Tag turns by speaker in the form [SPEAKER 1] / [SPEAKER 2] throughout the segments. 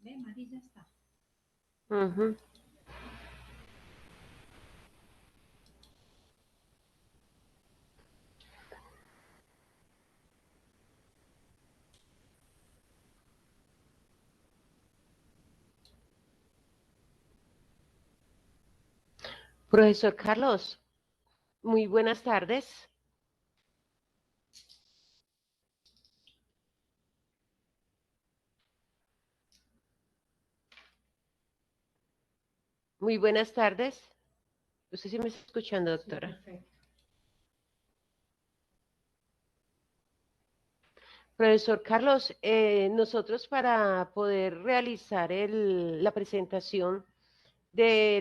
[SPEAKER 1] Ve, Mari, ya está.
[SPEAKER 2] Ujú. Profesor Carlos, muy buenas tardes. Muy buenas tardes. ¿Usted sí me está escuchando,
[SPEAKER 1] Sí,
[SPEAKER 2] doctora?
[SPEAKER 1] perfecto.
[SPEAKER 2] Profesor Carlos, nosotros para poder realizar la presentación de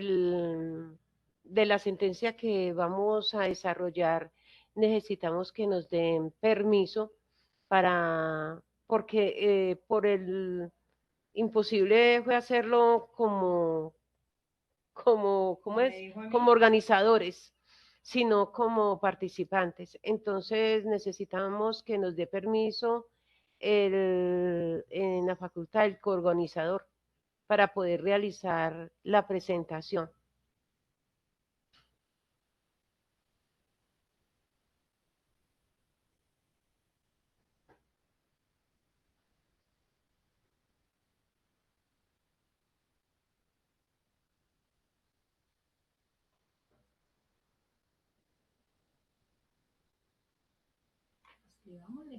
[SPEAKER 2] la sentencia que vamos a desarrollar, necesitamos que nos den permiso porque por el imposible fue hacerlo ¿cómo
[SPEAKER 1] Como me
[SPEAKER 2] es?
[SPEAKER 1] dijo a
[SPEAKER 2] Como
[SPEAKER 1] mí,
[SPEAKER 2] organizadores, sino como participantes. Entonces necesitamos que nos dé permiso en la facultad el coorganizador para poder realizar la presentación.
[SPEAKER 1] escribámosle.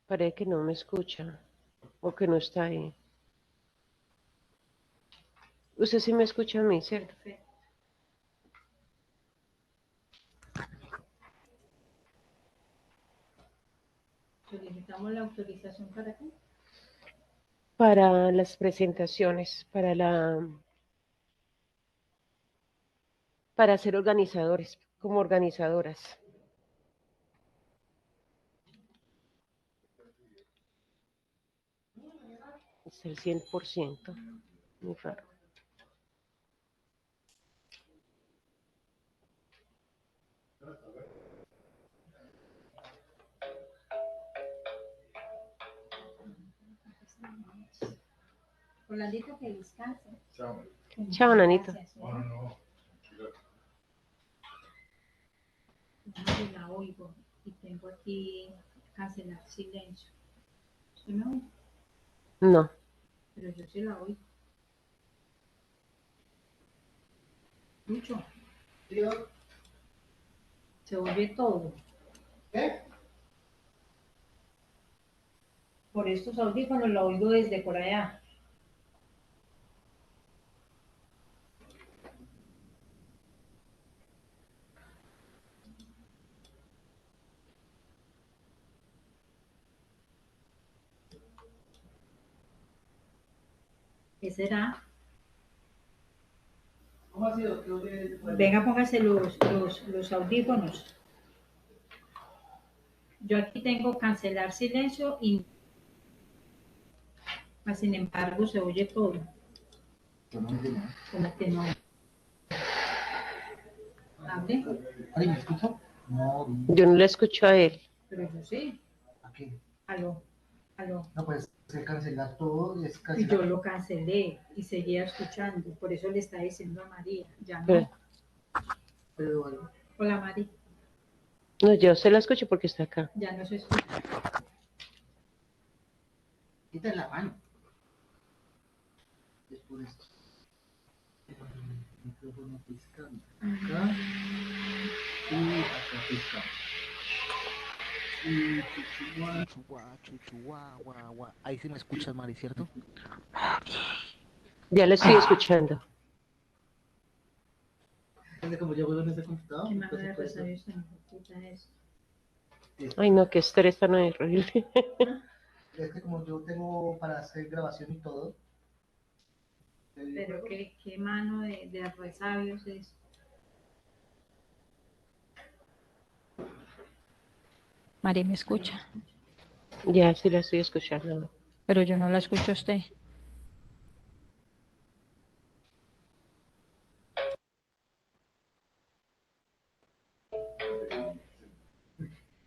[SPEAKER 2] Parece que no me escucha o que no está ahí. Usted sí me escucha a mí, ¿cierto?
[SPEAKER 1] Perfecto. Solicitamos la autorización para qué.
[SPEAKER 2] Para las presentaciones, para ser organizadores, como organizadoras. Es el 100%. Muy raro.
[SPEAKER 1] Rolandito, que descanse.
[SPEAKER 2] Chao, Nanito.
[SPEAKER 1] Gracias. No la oigo y tengo aquí cancelar silencio. ¿Usted me oye?
[SPEAKER 2] No.
[SPEAKER 1] Pero yo sí la oigo. Mucho. Se oye todo. Por estos audífonos la oigo desde por allá. ¿Qué será?
[SPEAKER 3] ¿Cómo ha sido?
[SPEAKER 1] Venga, póngase los audífonos. Yo aquí tengo cancelar silencio y sin embargo se oye todo. Como que no. ¿Hable?
[SPEAKER 3] ¿Alguien me escucha? No.
[SPEAKER 2] Yo no le escucho a él.
[SPEAKER 1] Pero yo sí.
[SPEAKER 3] ¿A qué?
[SPEAKER 1] Aló, aló.
[SPEAKER 3] No puedes cancelar todo y es
[SPEAKER 1] Y
[SPEAKER 3] cancelar.
[SPEAKER 1] yo lo cancelé y seguía escuchando. Por eso le está diciendo a María. Ya no.
[SPEAKER 2] Pero,
[SPEAKER 3] Pero bueno,
[SPEAKER 1] Hola, María.
[SPEAKER 2] no, yo se la escucho porque está acá.
[SPEAKER 1] Ya no se escucha.
[SPEAKER 3] quita la mano. Es por esto. El micrófono piscando. Acá y acá piscando. Y chuchuá, chuchuá, guá, guá. Ahí sí me escuchas, Mari, ¿cierto?
[SPEAKER 2] Ya le estoy escuchando.
[SPEAKER 3] Entonces, como yo vuelvo en ese computador,
[SPEAKER 1] Qué mano
[SPEAKER 3] entonces
[SPEAKER 1] de
[SPEAKER 3] por eso.
[SPEAKER 1] rosario tan puta es.
[SPEAKER 2] Ay, no, qué estrés tan horrible.
[SPEAKER 3] Es que como yo tengo para hacer grabación y todo.
[SPEAKER 1] Pero qué mano de resabios es. María me escucha,
[SPEAKER 2] Ya sí la estoy escuchando.
[SPEAKER 1] pero yo no la escucho a usted.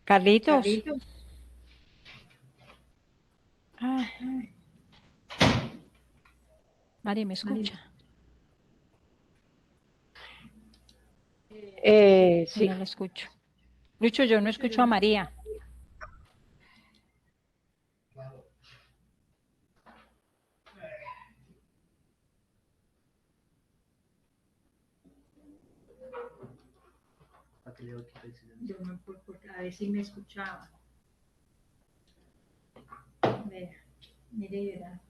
[SPEAKER 1] Carlitos,
[SPEAKER 3] Carlitos.
[SPEAKER 4] Ah, María, ¿me escucha?
[SPEAKER 2] Sí,
[SPEAKER 4] No la escucho. Lucho, yo no escucho a María.
[SPEAKER 1] Yo me a ver si me escuchaba. Mira, mire y verá.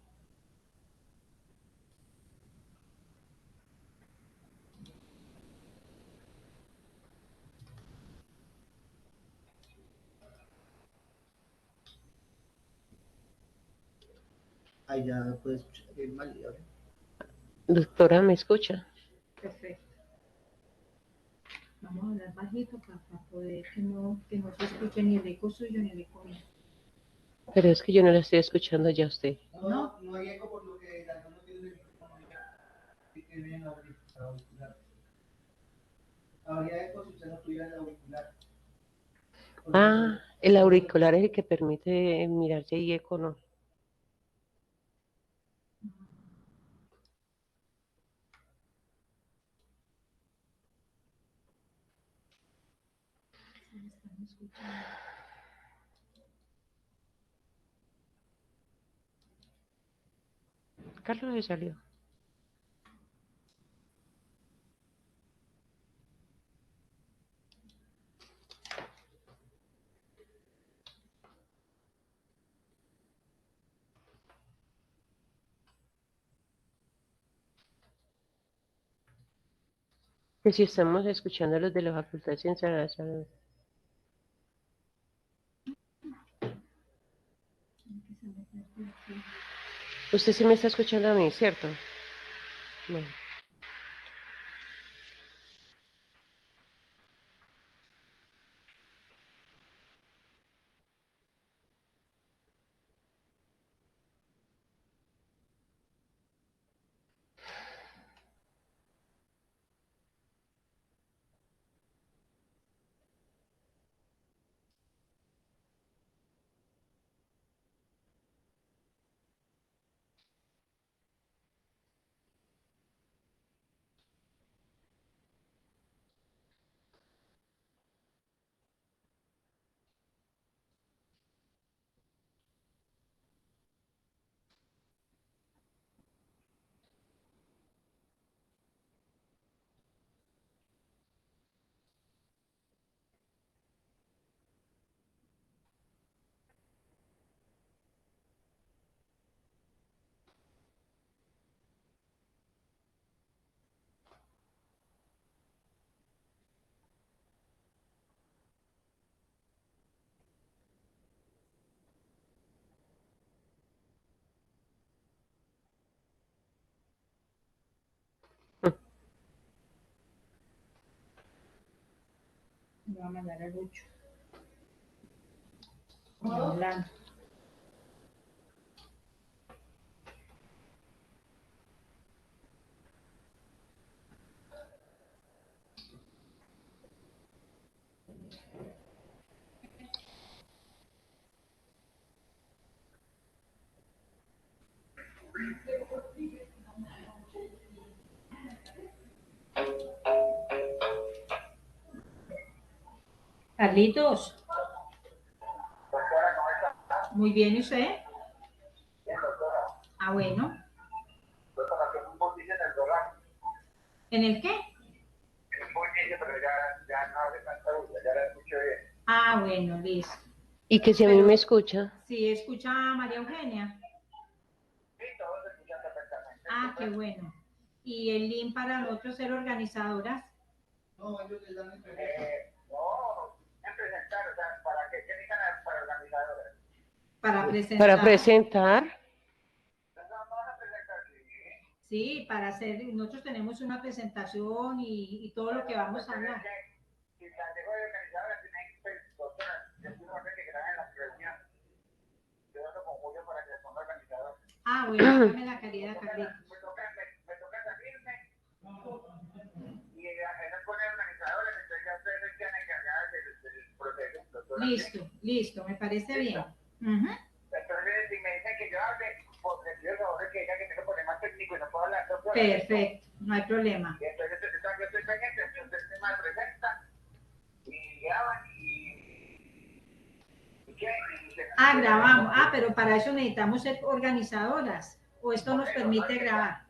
[SPEAKER 3] Ahí ya puedes escuchar bien mal, ¿ya?
[SPEAKER 2] doctora, ¿me escucha?
[SPEAKER 1] Perfecto. Vamos a hablar bajito para poder que no se escuche ni el eco suyo ni el eco mío.
[SPEAKER 2] Pero es que yo no la estoy escuchando ya a usted.
[SPEAKER 3] No, no hay eco por lo que la no tiene el micrófono que tiene en el auricular. Habría eco si usted no tuviera el auricular.
[SPEAKER 2] Ah, el auricular es el que permite mirar si hay eco o no.
[SPEAKER 1] Si me están escuchando.
[SPEAKER 2] Carlos se salió. Que si estamos escuchando los de la Facultad de Ciencias de la Salud. Usted sí me está escuchando a mí, ¿cierto? Bueno.
[SPEAKER 1] Me va a mandar a Lucho. Hablando. Carlitos. Muy bien, ¿y usted? Ah, bueno. ¿En el qué? Ah, bueno, listo.
[SPEAKER 2] Y que si a mí me escucha.
[SPEAKER 1] ¿Sí escucha a María Eugenia? Ah, qué bueno. ¿Y el link para nosotros ser organizadoras?
[SPEAKER 3] No, ellos les dan el no, en presentar, o sea, ¿para qué necesitan para organizadoras?
[SPEAKER 1] Para presentar.
[SPEAKER 2] Para presentar.
[SPEAKER 1] Sí, para hacer, nosotros tenemos una presentación y todo lo que vamos a hablar.
[SPEAKER 3] Si las dejo de organizadoras, tienen que doctoras, que graben las reuniones. Yo lo conjunto para que son organizadores.
[SPEAKER 1] Ah, bueno, hágame la calidad, Carlitos.
[SPEAKER 3] Me toca salirme y esas ponen organizadores, entonces ya ustedes se quedan encargadas del proceso.
[SPEAKER 1] Listo, listo, me parece bien.
[SPEAKER 3] Entonces, si me dicen que yo hable, porque pido el favor de que diga que tengo problemas técnicos y no puedo hablar 2 horas.
[SPEAKER 1] Perfecto, no hay problema.
[SPEAKER 3] Y entonces yo estoy pendiente, entonces se me presenta y graban y ¿qué?
[SPEAKER 1] Ah, grabamos. Ah, pero para eso necesitamos ser organizadoras. O esto nos permite grabar.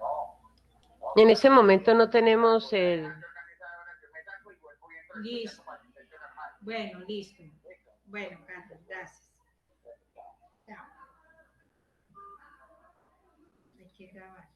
[SPEAKER 2] En ese momento no tenemos el...
[SPEAKER 1] Listo. Bueno, listo. Bueno, Carlos, gracias. Chao. Hay que grabar.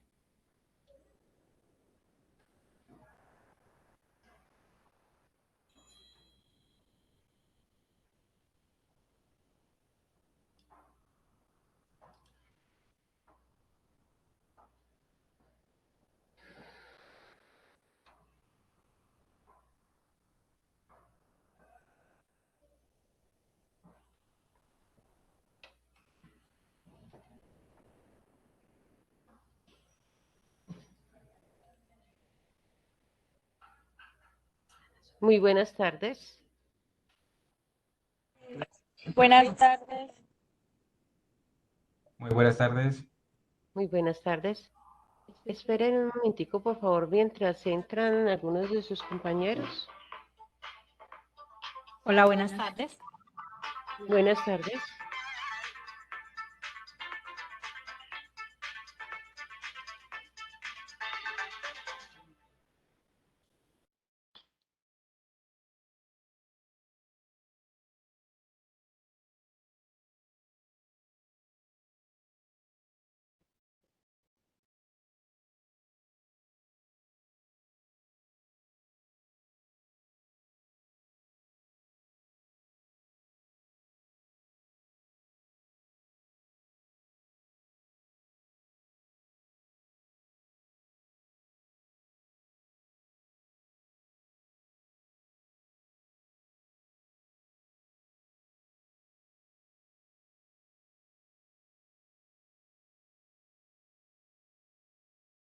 [SPEAKER 2] Muy buenas tardes.
[SPEAKER 5] Buenas tardes.
[SPEAKER 6] Muy buenas tardes.
[SPEAKER 2] Muy buenas tardes. Esperen un momentico, por favor, mientras entran algunos de sus compañeros.
[SPEAKER 4] Hola, buenas tardes.
[SPEAKER 2] Buenas tardes.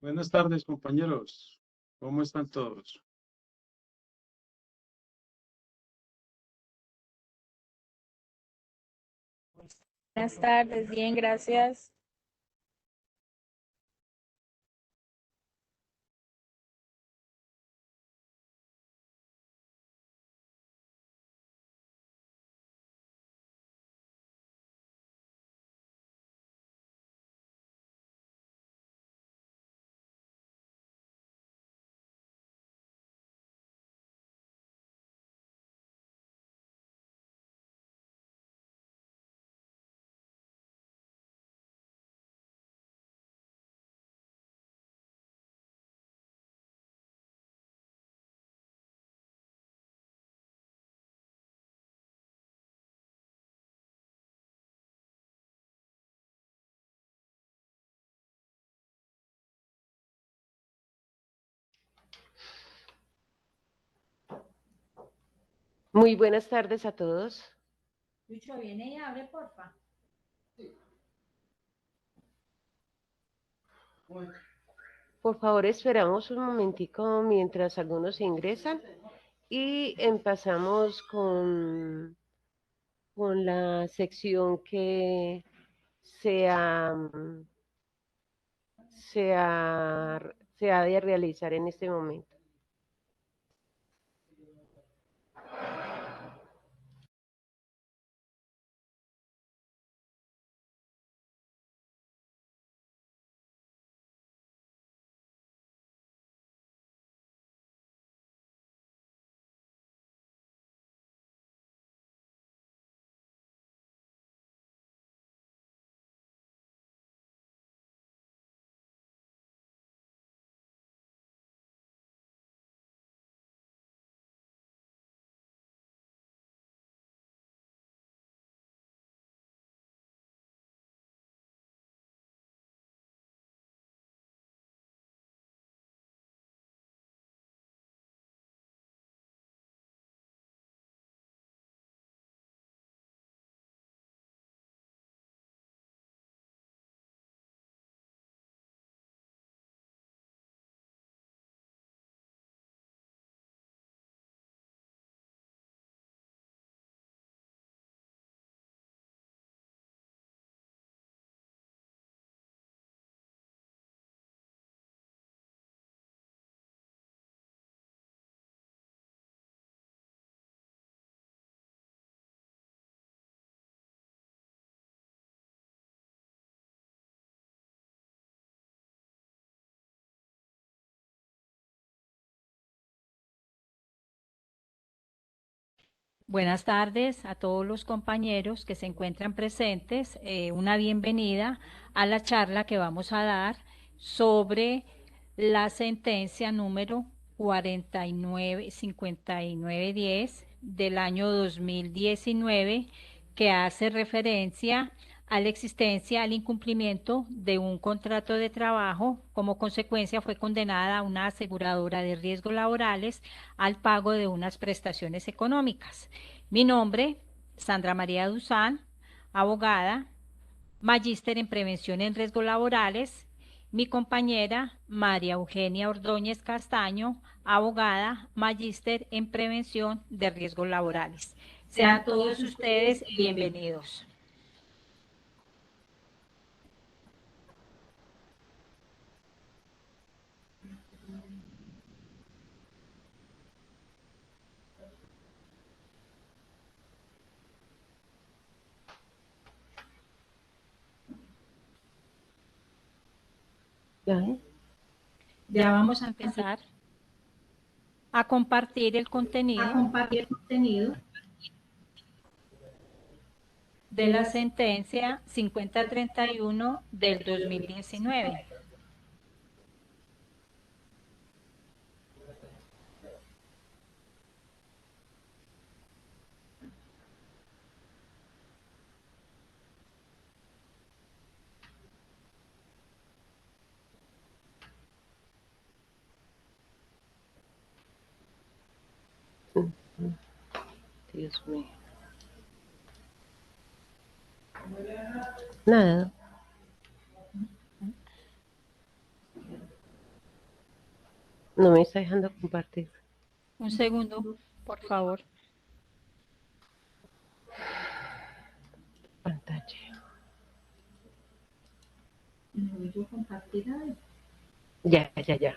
[SPEAKER 7] Buenas tardes, compañeros. ¿Cómo están todos?
[SPEAKER 5] Buenas tardes. Bien, gracias.
[SPEAKER 2] Muy buenas tardes a todos.
[SPEAKER 1] Lucho, viene y abre, porfa.
[SPEAKER 2] Por favor, esperamos un momentico mientras algunos ingresan y empezamos con la sección que se ha, se ha de realizar en este momento.
[SPEAKER 4] Buenas tardes a todos los compañeros que se encuentran presentes. Una bienvenida a la charla que vamos a dar sobre la sentencia número 59-5910 del año 2019, que hace referencia a la existencia, al incumplimiento de un contrato de trabajo. Como consecuencia, fue condenada una aseguradora de riesgos laborales al pago de unas prestaciones económicas. Mi nombre, Sandra María Duzán, abogada, magíster en prevención en riesgos laborales. Mi compañera, María Eugenia Ordóñez Castaño, abogada, magíster en prevención de riesgos laborales. Sean todos ustedes bienvenidos.
[SPEAKER 2] ¿Ya?
[SPEAKER 4] Ya vamos a empezar a compartir el contenido de la sentencia 5031 del 2019.
[SPEAKER 2] Dios mío. Nada. No me está dejando compartir.
[SPEAKER 4] Un segundo, por favor.
[SPEAKER 2] Pantalla.
[SPEAKER 1] No, yo compartir algo.
[SPEAKER 2] Ya. Ya.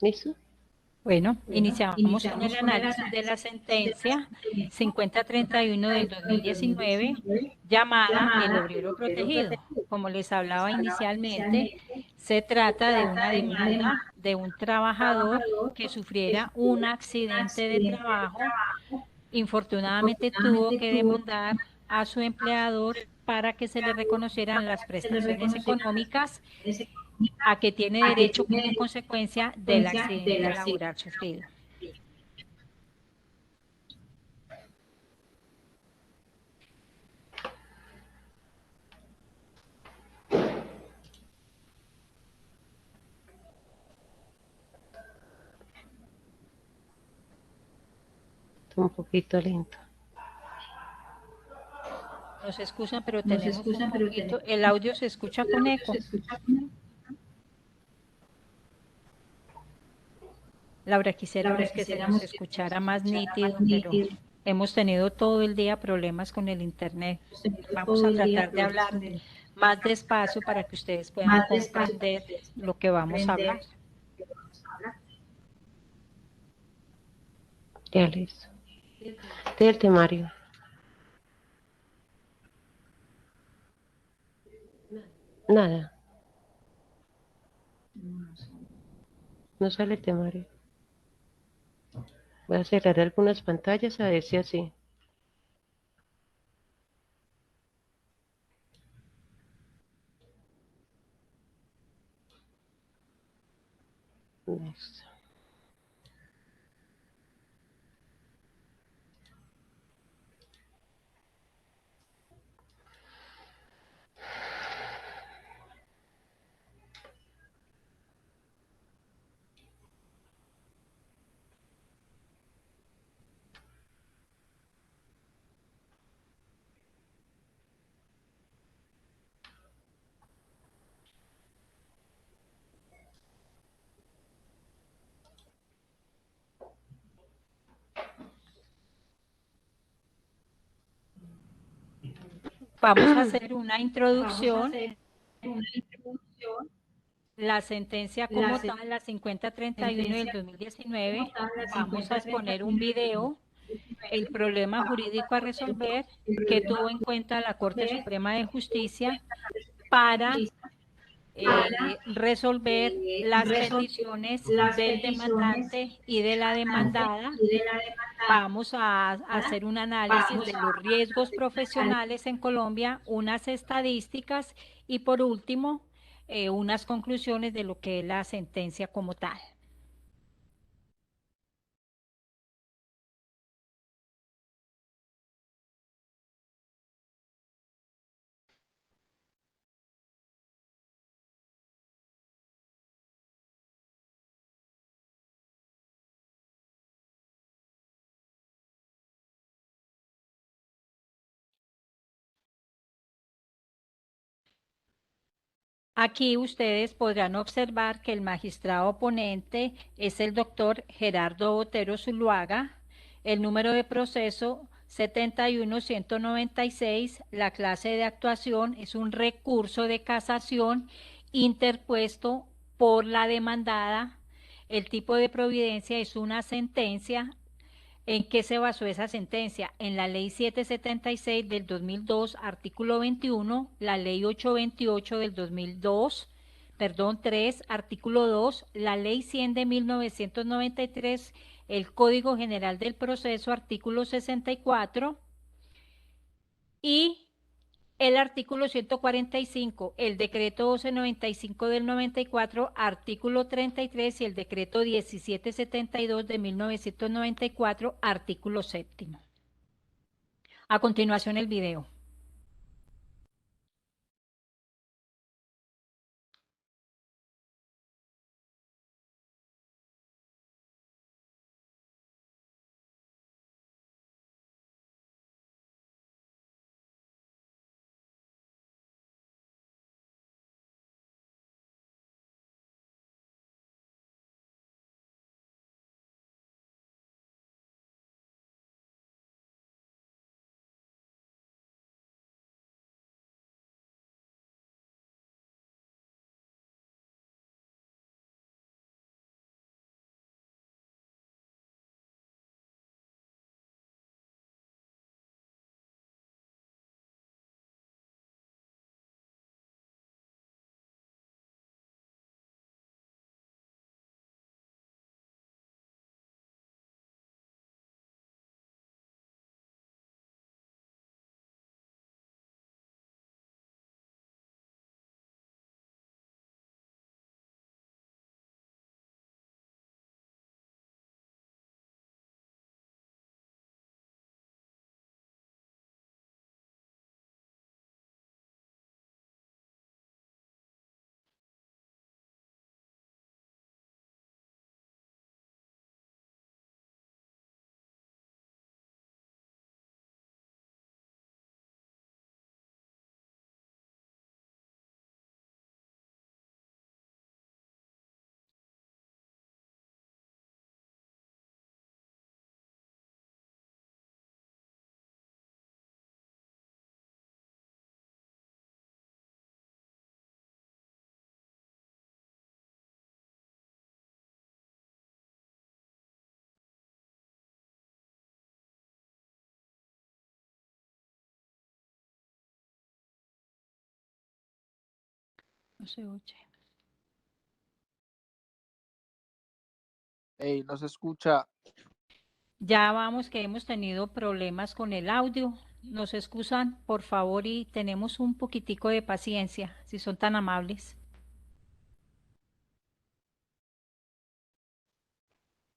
[SPEAKER 2] ¿Listo?
[SPEAKER 4] Bueno, iniciamos con el análisis de la sentencia 5031 del 2019, llamada El Obrero Protegido. Como les hablaba inicialmente, se trata de una demanda de un trabajador que sufriera un accidente de trabajo. Infortunadamente tuvo que demandar a su empleador para que se le reconocieran las prestaciones económicas a que tiene derecho como consecuencia del accidente laboral sufrido.
[SPEAKER 2] Está un poquito lento.
[SPEAKER 4] Nos excusan, pero tenemos un poquito, el audio se escucha con eco. Laura, quisiéramos que se nos escuchara más nítido, pero hemos tenido todo el día problemas con el internet. Vamos a tratar de hablar más despacio para que ustedes puedan comprender lo que vamos a hablar.
[SPEAKER 2] Ya listo. Este es el temario. Nada. No sale el temario. Voy a cerrar algunas pantallas a ver si así. Veamos.
[SPEAKER 4] Vamos a hacer una introducción.
[SPEAKER 1] Una introducción.
[SPEAKER 4] La sentencia como tal, la 5031 del 2019, vamos a exponer un video, el problema jurídico a resolver que tuvo en cuenta la Corte Suprema de Justicia para resolver las peticiones del demandante y de la demandada. Vamos a hacer un análisis de los riesgos profesionales en Colombia, unas estadísticas y por último, unas conclusiones de lo que es la sentencia como tal. Aquí ustedes podrán observar que el magistrado ponente es el doctor Gerardo Botero Zuluaga, el número de proceso 71196, la clase de actuación es un recurso de casación interpuesto por la demandada, el tipo de providencia es una sentencia. ¿En qué se basó esa sentencia? En la ley 776 del 2002, artículo 21, la ley 828 del 2002, perdón, 3, artículo 2, la ley 100 de 1993, el Código General del Proceso, artículo 64, y el artículo 145, el decreto 1295 del 94, artículo 33 y el decreto 1772 de 1994, artículo 7. A continuación el video. No se oye.
[SPEAKER 6] Ey, no se escucha.
[SPEAKER 4] Ya vamos que hemos tenido problemas con el audio. Nos excusan, por favor, y tenemos un poquitico de paciencia, si son tan amables.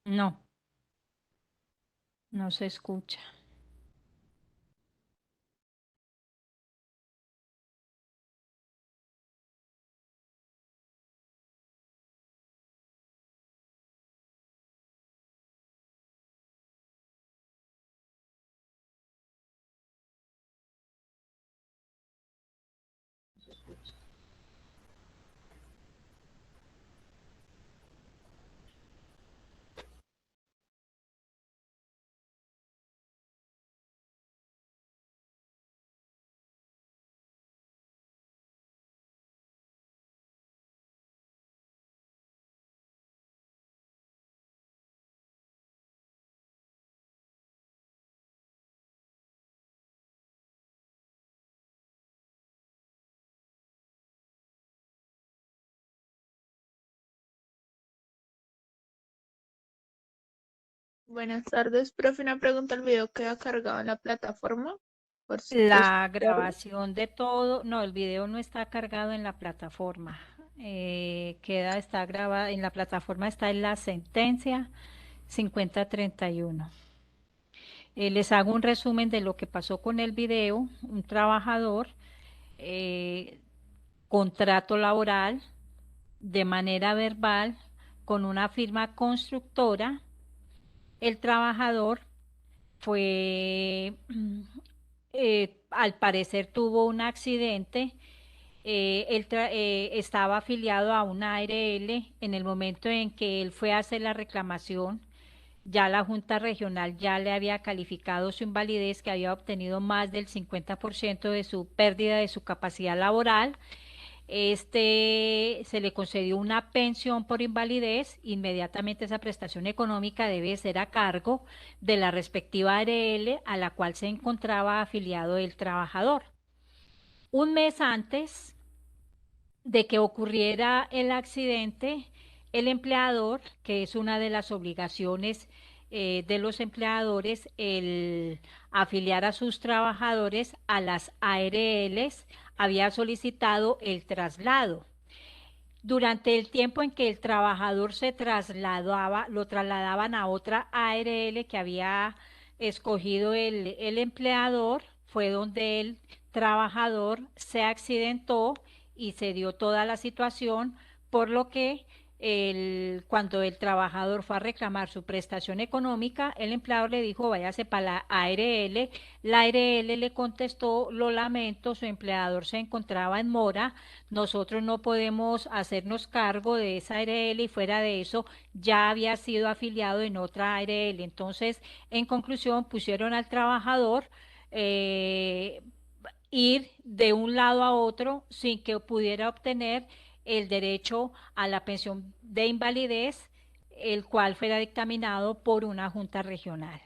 [SPEAKER 4] No, no se escucha.
[SPEAKER 5] Buenas tardes, profe. Una pregunta, ¿el video queda cargado en la plataforma? Por si
[SPEAKER 4] La
[SPEAKER 5] verlo.
[SPEAKER 4] grabación de todo, no, el video no está cargado en la plataforma. Está grabada, en la plataforma está en la sentencia 5031. Les hago un resumen de lo que pasó con el video. Un trabajador, eh, contrato laboral de manera verbal con una firma constructora. El trabajador fue, al parecer tuvo un accidente. Estaba afiliado a una ARL. En el momento en que él fue a hacer la reclamación, ya la Junta Regional ya le había calificado su invalidez, que había obtenido más del 50% de su pérdida de su capacidad laboral. Se le concedió una pensión por invalidez. Inmediatamente esa prestación económica debe ser a cargo de la respectiva ARL a la cual se encontraba afiliado el trabajador. Un mes antes de que ocurriera el accidente, el empleador, que es una de las obligaciones de los empleadores, el afiliar a sus trabajadores a las ARLs, había solicitado el traslado. Durante el tiempo en que el trabajador se trasladaba, lo trasladaban a otra ARL que había escogido el empleador, fue donde el trabajador se accidentó y se dio toda la situación, por lo que cuando el trabajador fue a reclamar su prestación económica, el empleador le dijo, váyase para la ARL. La ARL le contestó, lo lamento, su empleador se encontraba en mora, nosotros no podemos hacernos cargo de esa ARL, y fuera de eso ya había sido afiliado en otra ARL. Entonces, en conclusión, pusieron al trabajador eh, ir de un lado a otro sin que pudiera obtener el derecho a la pensión de invalidez, el cual fuera dictaminado por una junta regional.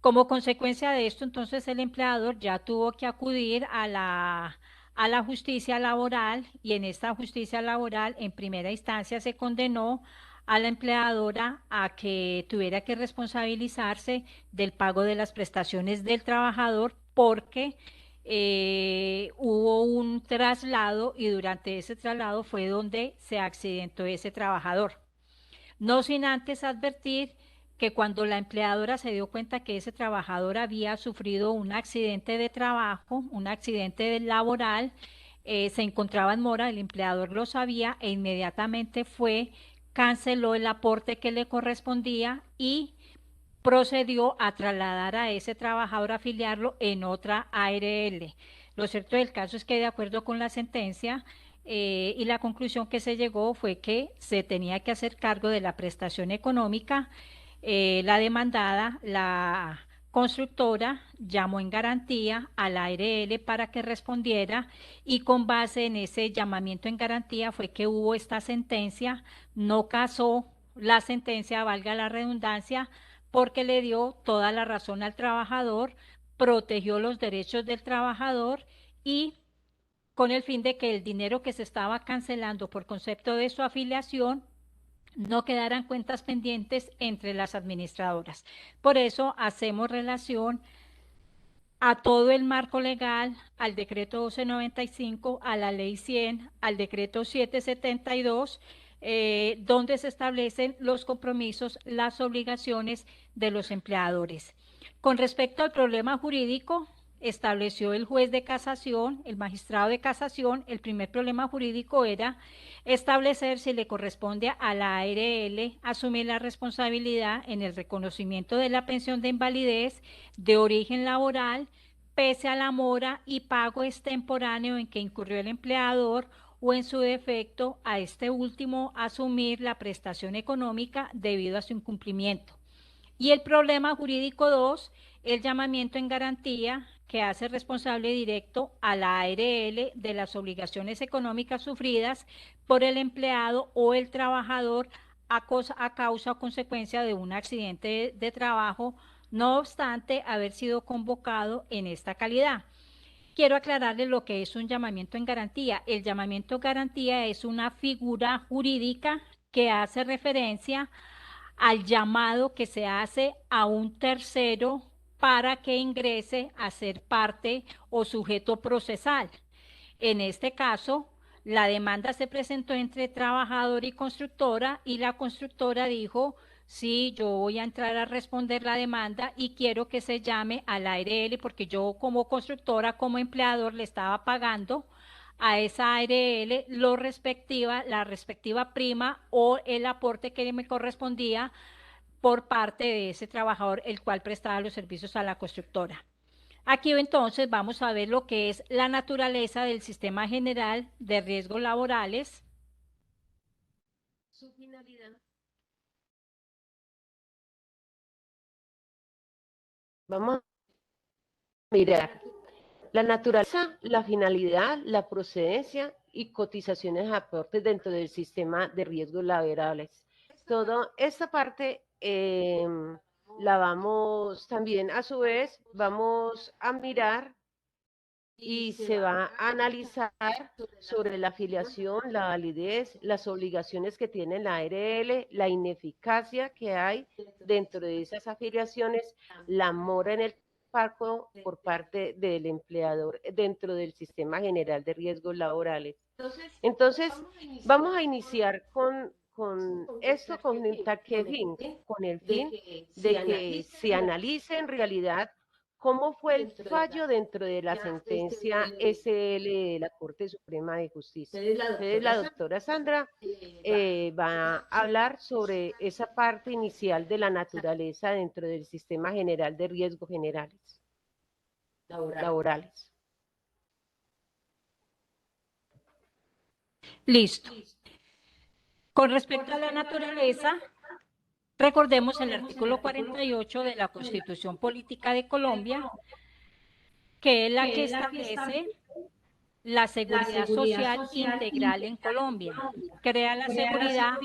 [SPEAKER 4] Como consecuencia de esto, entonces el empleador ya tuvo que acudir a la justicia laboral, y en esta justicia laboral, en primera instancia, se condenó a la empleadora a que tuviera que responsabilizarse del pago de las prestaciones del trabajador, porque hubo un traslado, y durante ese traslado fue donde se accidentó ese trabajador. No sin antes advertir que cuando la empleadora se dio cuenta que ese trabajador había sufrido un accidente de trabajo, un accidente laboral, se encontraba en mora, el empleador lo sabía e inmediatamente fue, canceló el aporte que le correspondía y procedió a trasladar a ese trabajador, a afiliarlo en otra ARL. Lo cierto del caso es que, de acuerdo con la sentencia, y la conclusión que se llegó, fue que se tenía que hacer cargo de la prestación económica. La demandada, la constructora, llamó en garantía a la ARL para que respondiera, y con base en ese llamamiento en garantía fue que hubo esta sentencia. No casó la sentencia, valga la redundancia, porque le dio toda la razón al trabajador, protegió los derechos del trabajador, y con el fin de que el dinero que se estaba cancelando por concepto de su afiliación no quedaran cuentas pendientes entre las administradoras. Por eso hacemos relación a todo el marco legal, al decreto 1295, a la ley 100, al decreto 772, donde se establecen los compromisos, las obligaciones de los empleadores. Con respecto al problema jurídico, estableció el juez de casación, el magistrado de casación, el primer problema jurídico era establecer si le corresponde a la ARL asumir la responsabilidad en el reconocimiento de la pensión de invalidez de origen laboral, pese a la mora y pago extemporáneo en que incurrió el empleador, o en su defecto a este último asumir la prestación económica debido a su incumplimiento. Y el problema jurídico 2, el llamamiento en garantía, que hace responsable directo a la ARL de las obligaciones económicas sufridas por el empleado o el trabajador a causa o consecuencia de un accidente de trabajo, no obstante haber sido convocado en esta calidad. Quiero aclararles lo que es un llamamiento en garantía. El llamamiento en garantía es una figura jurídica que hace referencia al llamado que se hace a un tercero para que ingrese a ser parte o sujeto procesal. En este caso, la demanda se presentó entre trabajador y constructora, y la constructora dijo: sí, yo voy a entrar a responder la demanda y quiero que se llame a la ARL, porque yo como constructora, como empleador, le estaba pagando a esa ARL la respectiva prima o el aporte que me correspondía por parte de ese trabajador, el cual prestaba los servicios a la constructora. Aquí entonces vamos a ver lo que es la naturaleza del Sistema General de Riesgos Laborales.
[SPEAKER 2] Su finalidad. Vamos a mirar la naturaleza, la finalidad, la procedencia y cotizaciones a aportes dentro del sistema de riesgos laborales. Toda esta parte la vamos también, a su vez, vamos a mirar y se va a analizar sobre la afiliación, la validez, las obligaciones que tiene la ARL, la ineficacia que hay dentro de esas afiliaciones, la mora en el pago por parte del empleador dentro del Sistema General de Riesgos Laborales. Entonces, vamos a iniciar con esto, con el fin de que se analice en realidad cómo fue el fallo dentro de la sentencia SL de la Corte Suprema de Justicia. Entonces, la doctora Sandra va a hablar sobre esa parte inicial de la naturaleza dentro del Sistema General de Riesgos Generales Laborales.
[SPEAKER 4] Listo. Con respecto a la naturaleza, recordemos el artículo 48 de la Constitución Política de Colombia, que es la que establece la seguridad social integral en Colombia. Crea la seguridad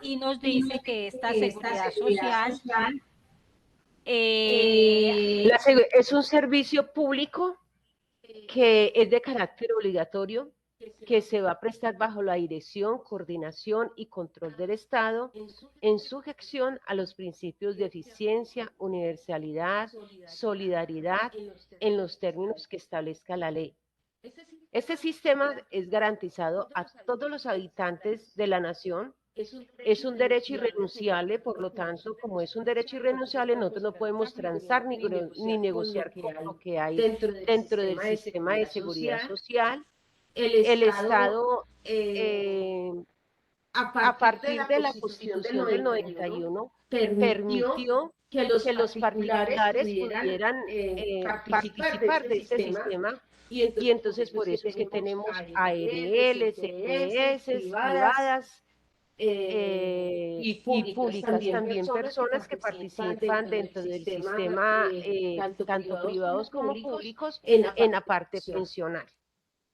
[SPEAKER 4] y nos dice que esta seguridad social
[SPEAKER 2] es un servicio público que es de carácter obligatorio, que se va a prestar bajo la dirección, coordinación y control del Estado, en sujeción a los principios de eficiencia, universalidad, solidaridad, en los términos que establezca la ley. Este sistema es garantizado a todos los habitantes de la nación. Es un derecho irrenunciable, por lo tanto, como es un derecho irrenunciable, nosotros no podemos transar ni negociar con lo que hay dentro del sistema de seguridad social. El Estado, a partir de la Constitución del 91, permitió que los particulares pudieran participar de este sistema, y entonces por eso es que tenemos ARLs, EPS, privadas y públicas también, personas que participan dentro del sistema, tanto privados como públicos, en la parte pensional.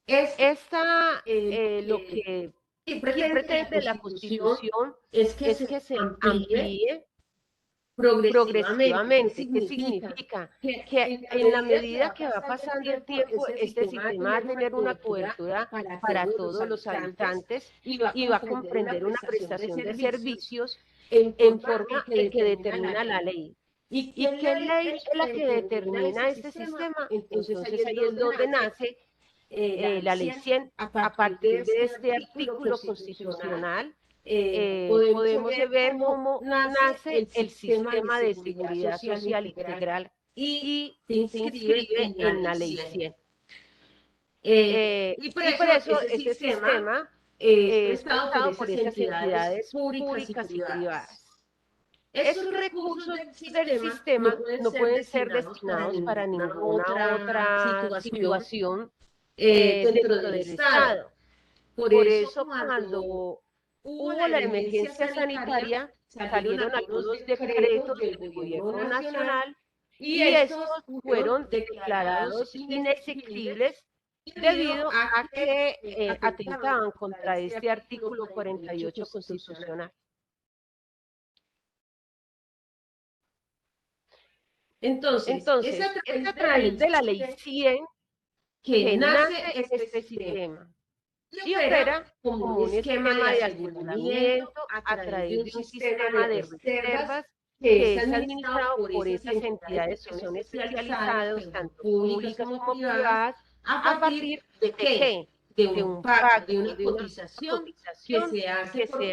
[SPEAKER 2] Esta, lo que pretende la Constitución es que se amplíe progresivamente. ¿Qué significa? Que en la medida que va pasando el tiempo, este sistema va a tener una cobertura para todos los habitantes y va a comprender una prestación de servicios en forma que determina la ley. ¿Y qué ley es la que determina este sistema? Entonces ahí es donde nace la ley 100, a partir de este artículo constitucional podemos ver cómo nace el sistema de seguridad social integral y se inscribe en la Ley 100. Y por eso ese sistema es prestado por esas entidades públicas y privadas. Esos recursos del sistema no pueden ser destinados para ninguna otra situación dentro del Estado. Por eso, cuando hubo la emergencia sanitaria, salieron algunos decretos del gobierno nacional y estos fueron declarados inexequibles debido a que atentaban contra este artículo 48 constitucional. Entonces, es a través de la Ley 100 que nace este sistema y opera como un esquema de aseguramiento a través de un sistema de reservas que es administrado por esas entidades que son especializadas, tanto públicas como privadas, ¿a partir de qué? De un pago, de una cotización que se hace por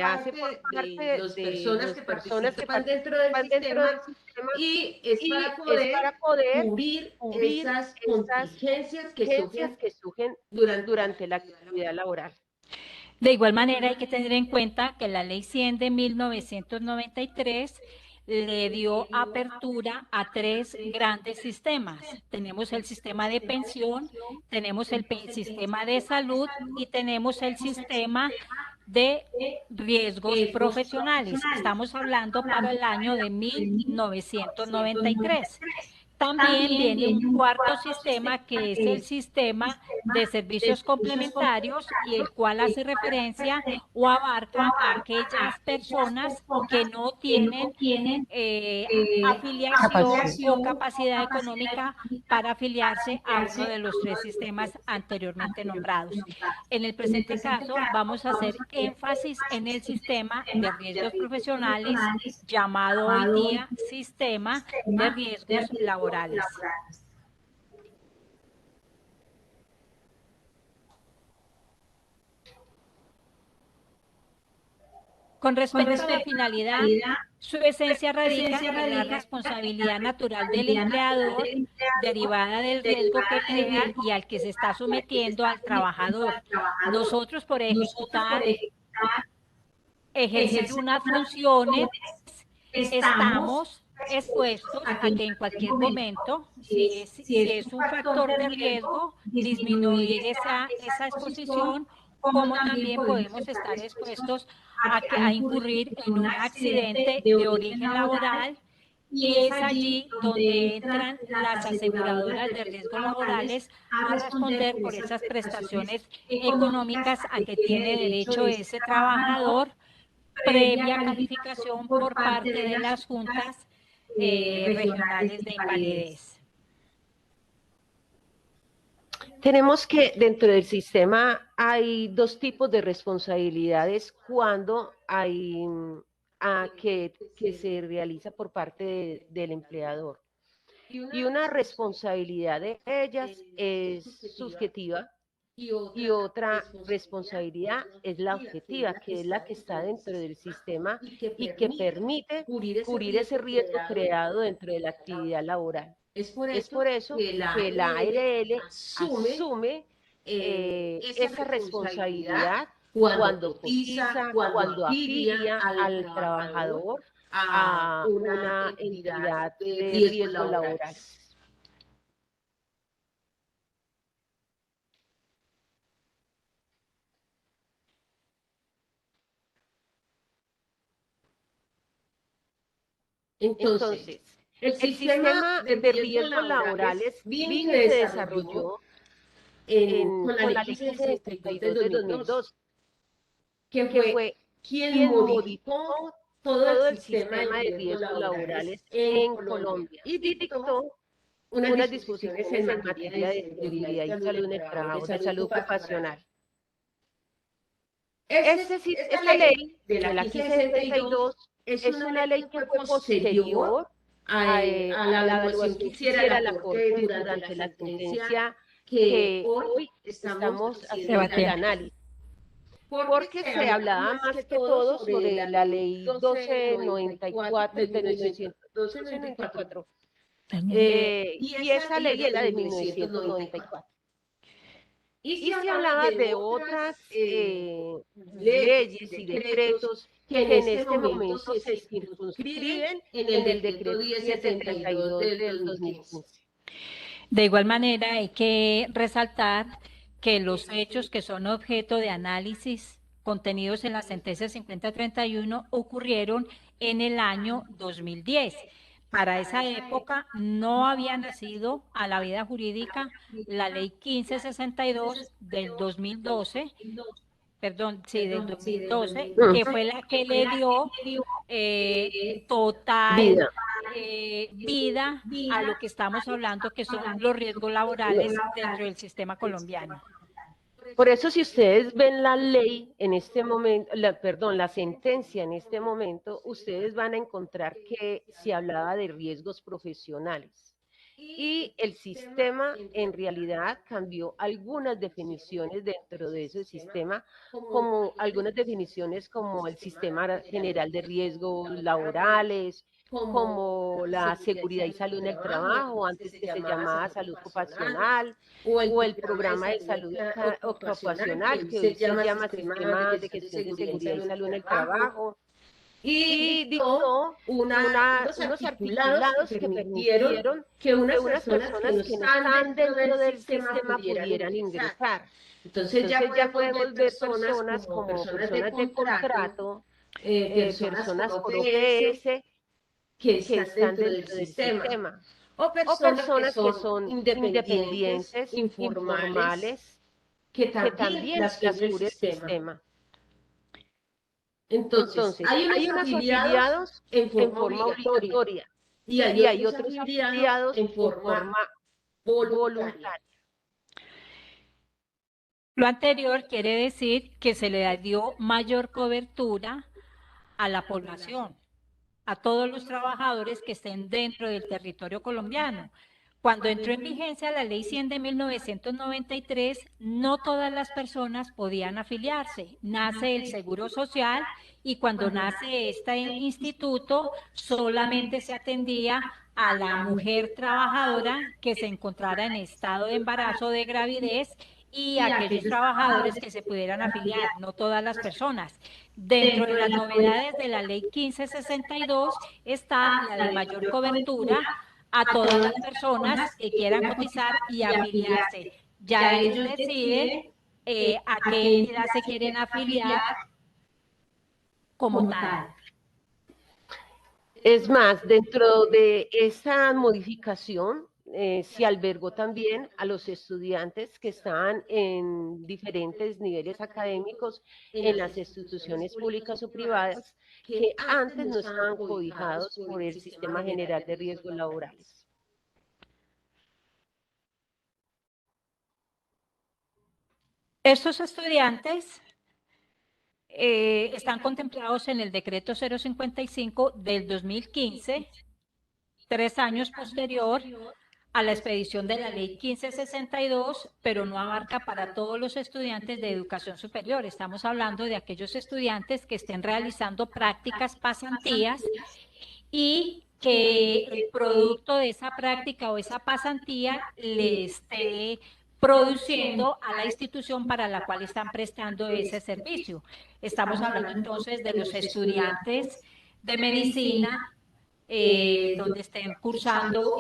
[SPEAKER 2] parte de las personas que participan dentro del sistema y es para poder cubrir esas contingencias que surgen durante la actividad laboral.
[SPEAKER 4] De igual manera, hay que tener en cuenta que la Ley 100 de 1993 le dio apertura a 3 grandes sistemas. Tenemos el sistema de pensión, tenemos el sistema de salud y tenemos el sistema de riesgos profesionales. Estamos hablando para el año de 1993. También viene un cuarto sistema que es el sistema de servicios complementarios y el cual hace referencia o abarca a aquellas personas que no tienen afiliación o capacidad económica para afiliarse a uno de los 3 sistemas anteriormente nombrados. En el presente caso vamos a hacer énfasis en el sistema de riesgos profesionales llamado hoy día sistema de riesgos laborales. Con respecto a la finalidad, su esencia radica en la responsabilidad natural del empleador derivada del riesgo que crea y al que se está sometiendo al trabajador. Nosotros, por ejercer unas funciones, estamos expuestos a que en cualquier momento, si es un factor de riesgo, disminuir esa exposición, como también podemos estar expuestos a incurrir en un accidente de origen laboral, y es allí donde entran las aseguradoras de riesgos laborales a responder por esas prestaciones económicas a que tiene derecho ese trabajador, previa calificación por parte de las juntas regionales de invalidez.
[SPEAKER 2] Tenemos que dentro del sistema hay 2 tipos de responsabilidades cuando hay que se realiza por parte del empleador. Y una responsabilidad de ellas es subjetiva y otra responsabilidad es la objetiva, que es la que está dentro del sistema y que permite cubrir ese riesgo creado dentro de la actividad laboral. Es por eso que la ARL asume esa responsabilidad cuando cotiza, cuando afilia al trabajador a una entidad de riesgo laboral. Entonces, el sistema de riesgos laborales vino y se desarrolló con la Ley 62 de 2002, que fue quien modificó todo el sistema de riesgos laborales en Colombia y dictó unas disposiciones en materia de seguridad y salud en el trabajo, de salud ocupacional. Esta ley de la 1562 es una ley que fue posterior a la evaluación que hiciera la Corte durante la sentencia que hoy estamos haciendo el análisis. porque se hablaba más que todo sobre la ley 1294 de 1294. Y esa ley era de 1994. Y se hablaba de otras leyes y decretos que en este momento se circunscriben en el decreto 1072 del 2015.
[SPEAKER 4] De igual manera, hay que resaltar que los hechos que son objeto de análisis contenidos en la sentencia 5031 ocurrieron en el año 2010. Para esa época no había nacido a la vida jurídica la ley 1562 del 2012, perdón, sí, del 2012, que fue la que le dio total vida a lo que estamos hablando, que son los riesgos laborales dentro del sistema colombiano.
[SPEAKER 2] Por eso, si ustedes ven la ley en este momento, la sentencia en este momento, ustedes van a encontrar que se hablaba de riesgos profesionales. Y el sistema en realidad cambió algunas definiciones dentro de ese sistema, como algunas definiciones como el sistema general de riesgos laborales, como la seguridad y salud en el trabajo, antes que se llamaba salud ocupacional, o el programa de salud ocupacional, que hoy se llama Sistema de Gestión de Seguridad y Salud en el Trabajo, y dictó unos articulados que permitieron que unas personas que no están dentro del sistema pudieran ingresar. Entonces ya podemos ver personas como personas de contrato, personas por OPS, que están dentro del sistema, o personas que son independientes, informales, que también las cubre el sistema. Entonces, hay unos afiliados en forma obligatoria y hay otros afiliados en forma voluntaria.
[SPEAKER 4] Lo anterior quiere decir que se le dio mayor cobertura a la población, a todos los trabajadores que estén dentro del territorio colombiano. Cuando entró en vigencia la Ley 100 de 1993, no todas las personas podían afiliarse. Nace el Seguro Social y cuando nace este instituto solamente se atendía a la mujer trabajadora que se encontrara en estado de embarazo o de gravidez y aquellos trabajadores que se pudieran afiliar, no todas las personas. Dentro de las novedades de la Ley 1562 está la de mayor cobertura a todas las personas que quieran cotizar y afiliarse. Ya ellos deciden a qué entidad se quieren afiliar como tal.
[SPEAKER 2] Es más, dentro de esa modificación se albergó también a los estudiantes que estaban en diferentes niveles académicos en las instituciones públicas o privadas que antes no estaban cobijados por el Sistema General de Riesgos Laborales.
[SPEAKER 4] Estos estudiantes están contemplados en el decreto 055 del 2015, 3 años posterior a la expedición de la ley 1562, pero no abarca para todos los estudiantes de educación superior. Estamos hablando de aquellos estudiantes que estén realizando prácticas, pasantías y que el producto de esa práctica o esa pasantía le esté produciendo a la institución para la cual están prestando ese servicio. Estamos hablando entonces de los estudiantes de medicina, donde estén cursando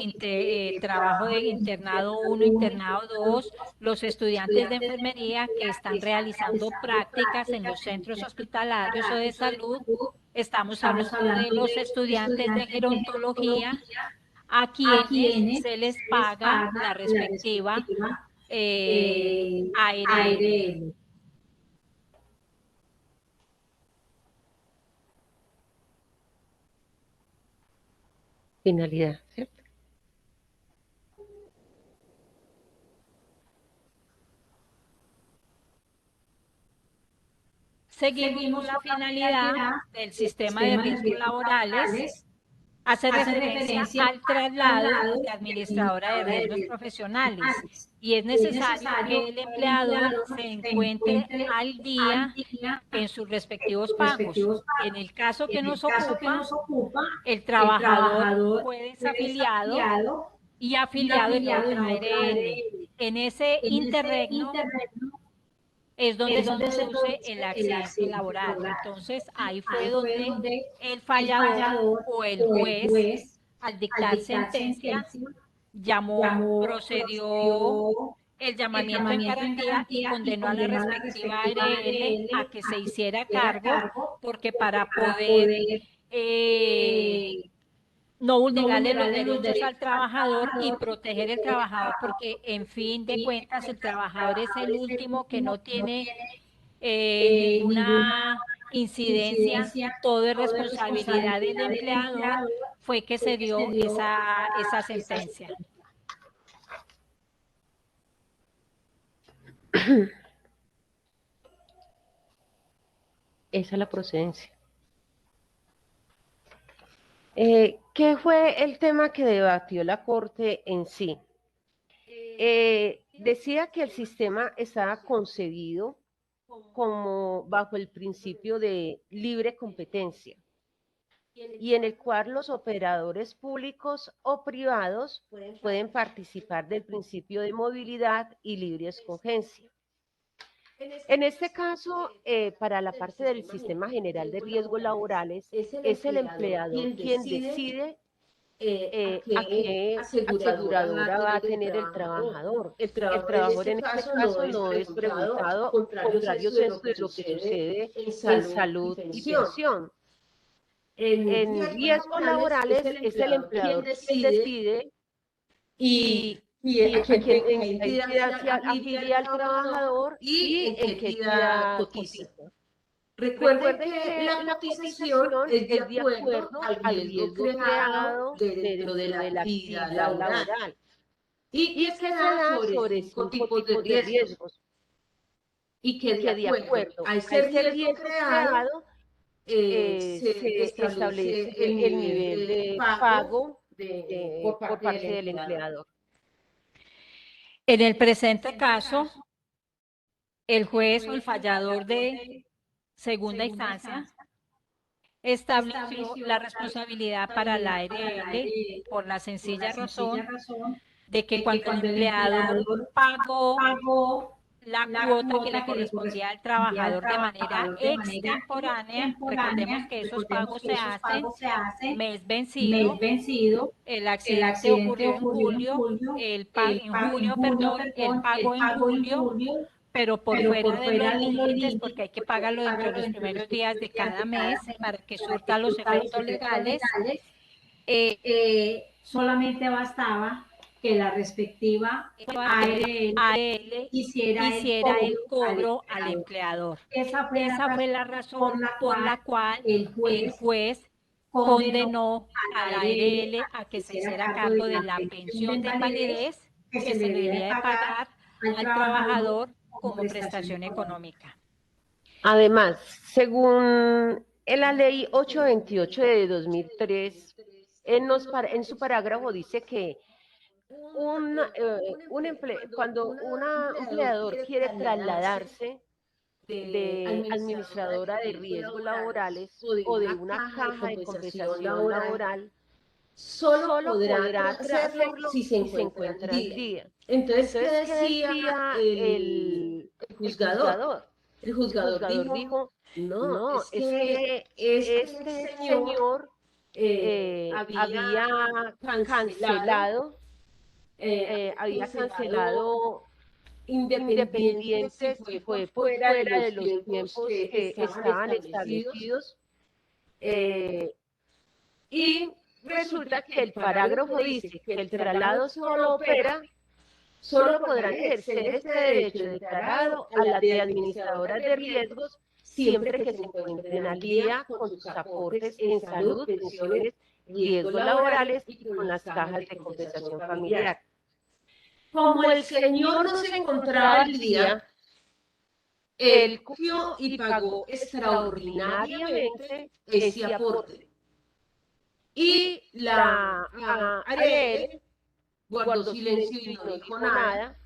[SPEAKER 4] trabajo de internado 1, internado 2, los estudiantes de enfermería que están realizando prácticas en los centros hospitalarios o de salud. Estamos hablando de los estudiantes de gerontología, a quienes se les paga la respectiva ARL.
[SPEAKER 2] Finalidad, ¿cierto?
[SPEAKER 4] Seguimos la finalidad del sistema de riesgos laborales hace referencia al traslado de administradora de riesgos profesionales y es necesario que el empleador se encuentre al día en sus respectivos pagos. En el caso que nos ocupa, el trabajador puede ser afiliado y afiliado en otra ARL. En ese interregno es donde se produce el accidente laboral. Entonces, ahí fue donde el fallador o el juez, al dictar sentencia, procedió el llamamiento en garantía y condenó a la respectiva ARL a que se hiciera cargo, porque para poder no vulnerarle los derechos al trabajador y proteger el trabajador, porque en fin de cuentas el trabajador es el último que no tiene ninguna incidencia, todo es responsabilidad del empleador, fue que se dio esa sentencia.
[SPEAKER 2] Esa es la procedencia. ¿Qué fue el tema que debatió la Corte en sí? Decía que el sistema estaba concebido como bajo el principio de libre competencia y en el cual los operadores públicos o privados pueden participar del principio de movilidad y libre escogencia. En este caso, para la parte del Sistema General de Riesgos Laborales, es el empleador quien decide a qué aseguradora va a tener el trabajador. El trabajador en este caso no es preguntado, contrario es lo que sucede en salud y pensión. En riesgos laborales es el empleador quien decide y a qué entidad se afilia al trabajador y en qué entidad cotiza. Recuerden que la cotización es de acuerdo al riesgo creado dentro de la actividad laboral y que se da sobre 5 tipos de riesgos y que de acuerdo a ese riesgo creado se establece el nivel de pago por parte del empleador.
[SPEAKER 4] En el presente caso, el juez o el fallador de segunda instancia estableció la responsabilidad para la ARL por la sencilla razón de que cuando el empleador pagó la cuota que le correspondía al trabajador de manera extemporánea, recordemos que esos pagos se hacen mes vencido, el accidente ocurrió en julio, el pago en julio, pero por fuera de los límites, porque hay que pagarlo dentro de los primeros días de cada mes para que surta los efectos legales,
[SPEAKER 1] solamente bastaba que la respectiva ARL hiciera el cobro
[SPEAKER 4] al empleador.
[SPEAKER 1] Esa
[SPEAKER 4] fue la razón por la cual
[SPEAKER 1] el
[SPEAKER 4] juez condenó a la ARL a que se hiciera cargo de la pensión de invalidez que se le debía de pagar al trabajador como prestación económica.
[SPEAKER 2] Además, según la ley 828 de 2003, en su parágrafo dice que cuando un empleador quiere trasladarse de administradora de riesgos laborales o de una caja de compensación laboral, solo podrá hacerlo si se encuentra al día. Entonces, ¿qué decía el juzgador? El juzgador dijo, no, es que este señor había cancelado independiente si fue fuera de los tiempos que estaban establecidos. Y resulta que el parágrafo dice que el traslado solo podrán ejercer este derecho declarado a las de administradoras de riesgos siempre que se encuentren al día con sus aportes en salud, pensiones, riesgos laborales y con las cajas de compensación familiar. Como el señor no se encontraba al día, él cogió y pagó extraordinariamente ese aporte. Y la Ariel guardó silencio y no dijo nada,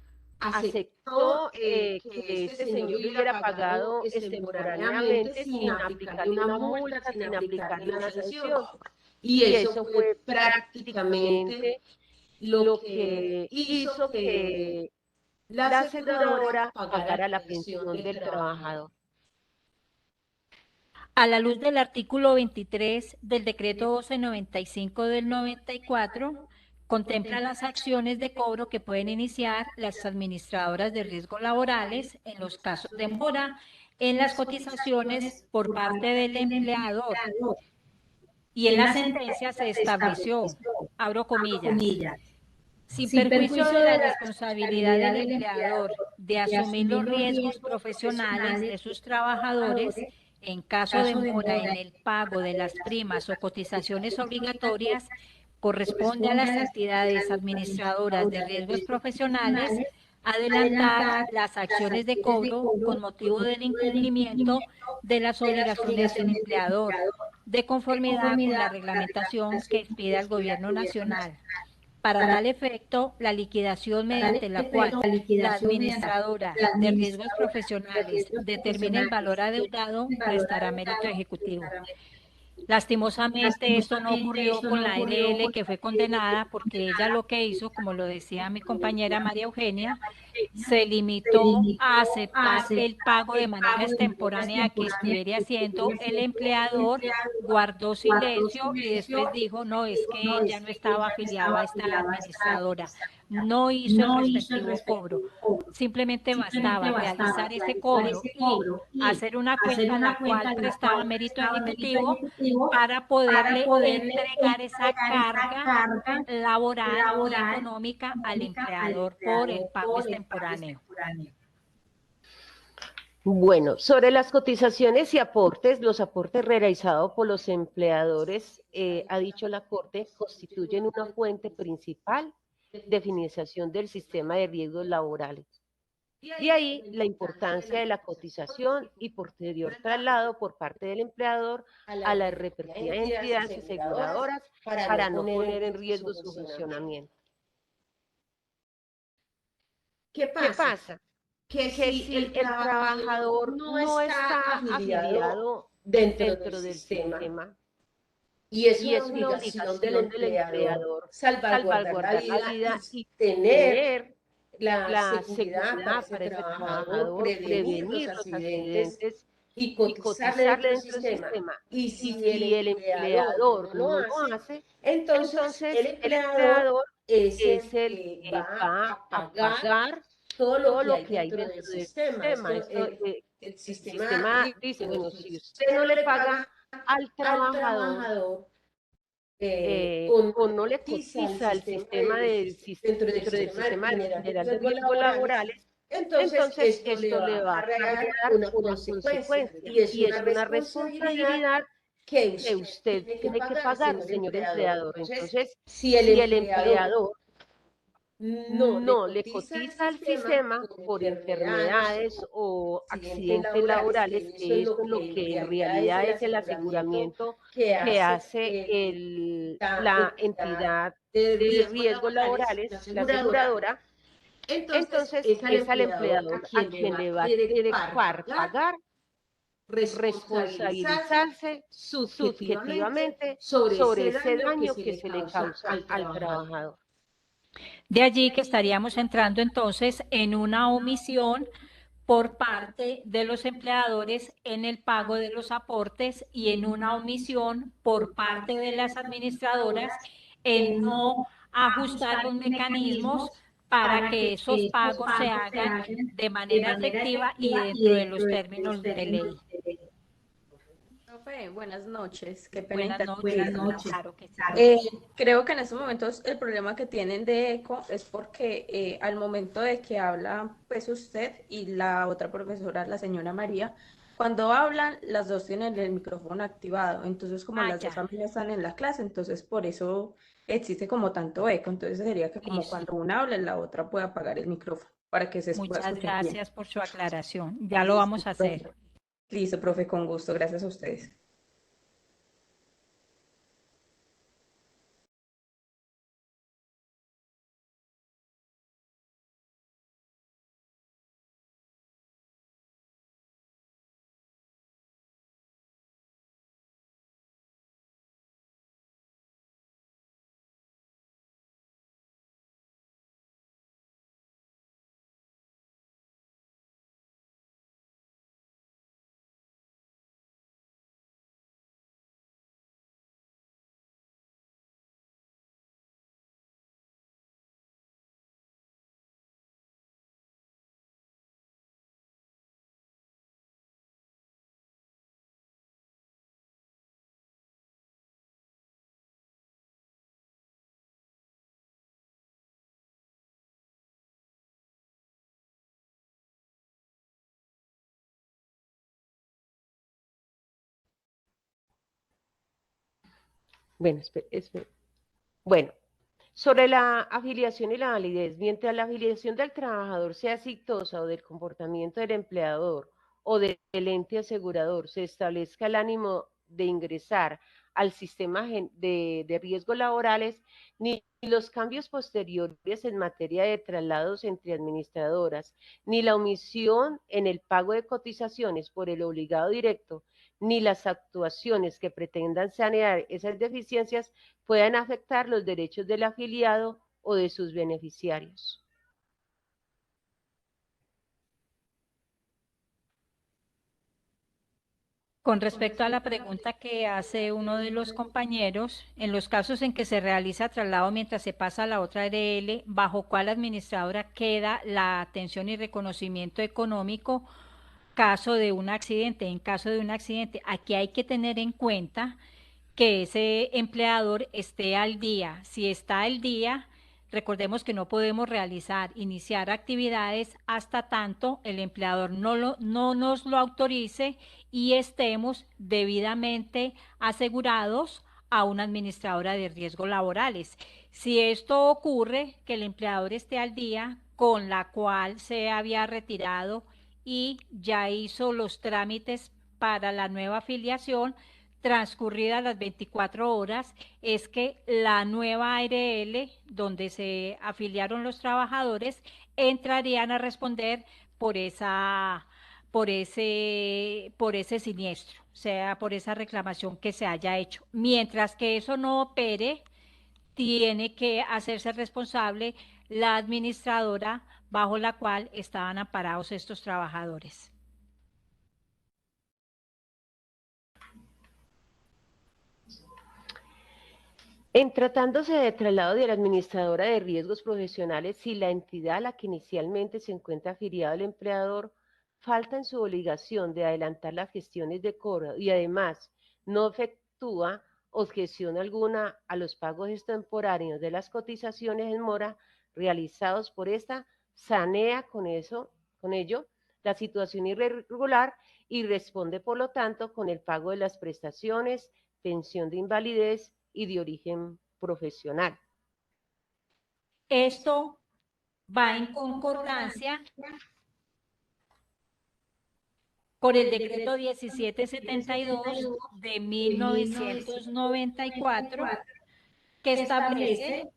[SPEAKER 2] aceptó que este señor le hubiera pagado extemporáneamente sin aplicarle una multa, sin aplicarle una sanción. Y eso fue prácticamente lo que hizo que la aseguradora pagara la pensión del trabajador.
[SPEAKER 4] A la luz del artículo 23 del decreto 1295 del 94, contempla las acciones de cobro que pueden iniciar las administradoras de riesgos laborales en los casos de mora en las cotizaciones por parte del empleador. Y en la sentencia se estableció, abro comillas, sin perjuicio de la responsabilidad del empleador de asumir los riesgos profesionales de sus trabajadores en caso de demora en el pago de las primas o cotizaciones obligatorias, corresponde a las entidades administradoras de riesgos profesionales adelantar las acciones de cobro con motivo del incumplimiento de las obligaciones del empleador, de conformidad con la reglamentación que expide el Gobierno Nacional. Para tal efecto, la liquidación mediante la cual la administradora de riesgos profesionales determine el valor adeudado prestará mérito ejecutivo. Lastimosamente, esto no ocurrió con la LL, que fue condenada, porque ella lo que hizo, como lo decía mi compañera María Eugenia, se limitó a aceptar el pago de manera extemporánea que estuviera haciendo el empleador, guardó silencio y después dijo, no, es que él ya no estaba afiliado a esta administradora, no hizo el respectivo cobro. Simplemente bastaba realizar ese cobro y hacer una cuenta en la cual prestaba mérito ejecutivo para poderle entregar esa carga laboral y económica al empleador por el pago extemporáneo.
[SPEAKER 2] Bueno, sobre las cotizaciones y aportes, los aportes realizados por los empleadores, ha dicho la Corte, constituyen una fuente principal de financiación del sistema de riesgos laborales. De ahí la importancia de la cotización y posterior traslado por parte del empleador a las respectivas entidades aseguradoras para no poner en riesgo su funcionamiento. ¿Qué pasa? Que si el trabajador no está afiliado dentro del sistema y es una obligación del empleador salvaguardar la vida y tener la seguridad para ese trabajador, prevenir los accidentes y cotizarle dentro del sistema. Y si el empleador no lo hace, entonces el empleador es el que va a pagar todo lo que hay dentro del sistema. El sistema dice, bueno, si usted no le paga al trabajador, o no le cotiza al sistema dentro del sistema general de riesgos laborales, entonces esto le va a traer una consecuencia y es una responsabilidad que usted tiene que pagar, señor empleador. Entonces, si el empleador no le cotiza al sistema por enfermedades o accidentes laborales, que esto es lo que en realidad es el aseguramiento que hace la entidad de riesgos laborales, la aseguradora, entonces es al empleador a quien le va a tener que pagar, responsabilizarse subjetivamente sobre ese daño que se le causa al trabajador.
[SPEAKER 4] De allí que estaríamos entrando entonces en una omisión por parte de los empleadores en el pago de los aportes y en una omisión por parte de las administradoras en no ajustar los mecanismos para que esos pagos se hagan de manera efectiva y dentro de los términos de ley.
[SPEAKER 6] Profe, buenas noches. Qué pena
[SPEAKER 4] Buenas noches. Claro que sí.
[SPEAKER 6] Creo que en estos momentos el problema que tienen de eco es porque al momento de que habla pues usted y la otra profesora, la señora María, cuando hablan las dos tienen el micrófono activado, entonces como las dos también están en la clase, entonces por eso existe como tanto eco, entonces sería que como cuando una habla la otra pueda apagar el micrófono para que se pueda escuchar bien.
[SPEAKER 4] Muchas gracias por su aclaración, ya lo vamos a hacer.
[SPEAKER 6] Listo, profe, con gusto, gracias a ustedes.
[SPEAKER 2] Bueno, bueno, sobre la afiliación y la validez, mientras la afiliación del trabajador sea exitosa o del comportamiento del empleador o del ente asegurador se establezca el ánimo de ingresar al sistema de riesgos laborales, ni los cambios posteriores en materia de traslados entre administradoras, ni la omisión en el pago de cotizaciones por el obligado directo, ni las actuaciones que pretendan sanear esas deficiencias puedan afectar los derechos del afiliado o de sus beneficiarios.
[SPEAKER 4] Con respecto a la pregunta que hace uno de los compañeros, en los casos en que se realiza traslado mientras se pasa a la otra ARL, ¿bajo cuál administradora queda la atención y reconocimiento económico caso de un accidente? En caso de un accidente, aquí hay que tener en cuenta que ese empleador esté al día. Si está al día, recordemos que no podemos iniciar actividades hasta tanto el empleador no nos lo autorice y estemos debidamente asegurados a una administradora de riesgos laborales. Si esto ocurre, que el empleador esté al día, con la cual se había retirado y ya hizo los trámites para la nueva afiliación, transcurridas las 24 horas, es que la nueva ARL, donde se afiliaron los trabajadores, entrarían a responder por ese siniestro, o sea, por esa reclamación que se haya hecho. Mientras que eso no opere, tiene que hacerse responsable la administradora bajo la cual estaban amparados estos trabajadores.
[SPEAKER 2] En tratándose de traslado de la administradora de riesgos profesionales, si la entidad a la que inicialmente se encuentra afiliado el empleador falta en su obligación de adelantar las gestiones de cobro y además no efectúa objeción alguna a los pagos extemporáneos de las cotizaciones en mora realizados por esta, sanea con ello la situación irregular y responde por lo tanto con el pago de las prestaciones, pensión de invalidez y de origen profesional.
[SPEAKER 4] Esto va en concordancia por el decreto 1772 de 1994, que establece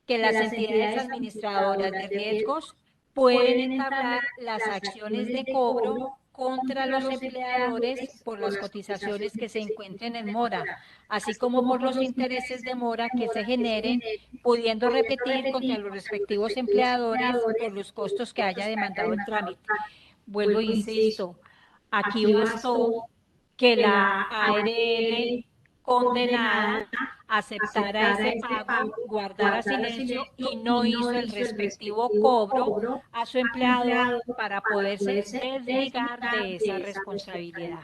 [SPEAKER 4] que las entidades administradoras de riesgos pueden entablar las acciones de cobro contra los empleadores por las cotizaciones que se encuentren en mora, así como por los intereses de mora que se generen, pudiendo repetir contra los respectivos empleadores por los costos que haya demandado el trámite. Vuelvo e insisto, aquí bastó que la ARL condenada aceptara ese pago, guardara silencio y no hizo el respectivo cobro a su empleador para poderse desligar de esa responsabilidad.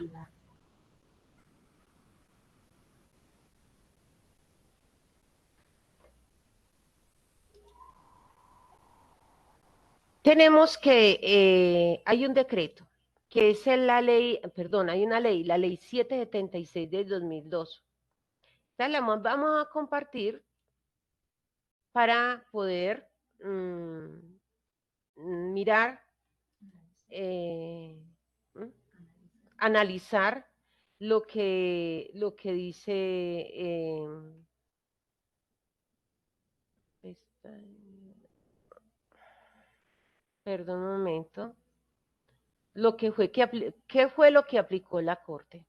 [SPEAKER 2] Tenemos que hay un decreto, que es la ley, perdón, hay una ley, la ley 776 del 2002. Entonces la vamos a compartir para poder mirar, analizar lo que dice perdón un momento, ¿qué fue lo que aplicó la Corte?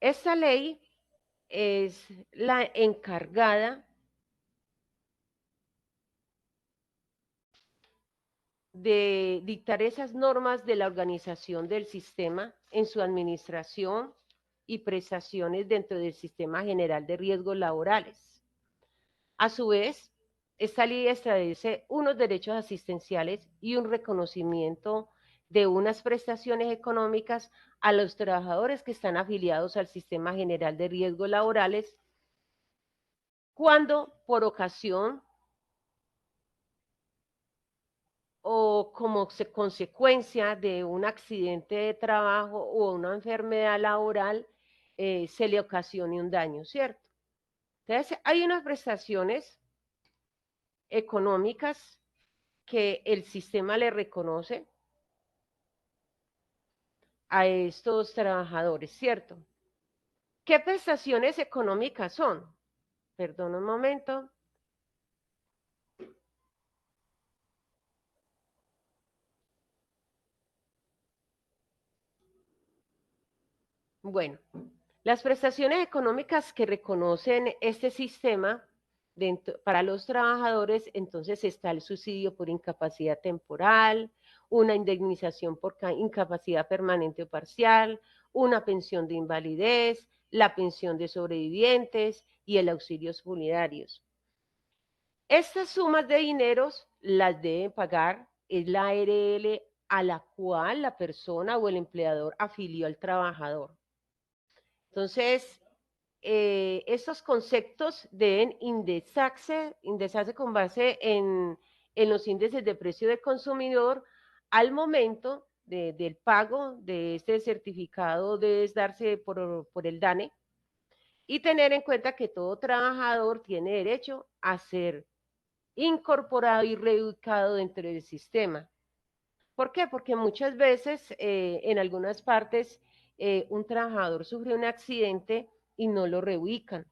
[SPEAKER 2] Esta ley es la encargada de dictar esas normas de la organización del sistema en su administración y prestaciones dentro del Sistema General de Riesgos Laborales. A su vez, esta ley establece unos derechos asistenciales y un reconocimiento de unas prestaciones económicas a los trabajadores que están afiliados al Sistema General de Riesgos Laborales cuando por ocasión o como consecuencia de un accidente de trabajo o una enfermedad laboral se le ocasione un daño, ¿cierto? Entonces, hay unas prestaciones económicas que el sistema le reconoce a estos trabajadores, ¿cierto? ¿Qué prestaciones económicas son? Perdón un momento. Bueno, las prestaciones económicas que reconocen este sistema para los trabajadores, entonces está el subsidio por incapacidad temporal, una indemnización por incapacidad permanente o parcial, una pensión de invalidez, la pensión de sobrevivientes y el auxilio solidarios. Estas sumas de dineros las deben pagar es la ARL a la cual la persona o el empleador afilió al trabajador. Entonces, estos conceptos deben indexarse con base en los índices de precio del consumidor al momento del pago de este certificado debe darse por el DANE y tener en cuenta que todo trabajador tiene derecho a ser incorporado y reubicado dentro del sistema. ¿Por qué? Porque muchas veces en algunas partes un trabajador sufre un accidente y no lo reubican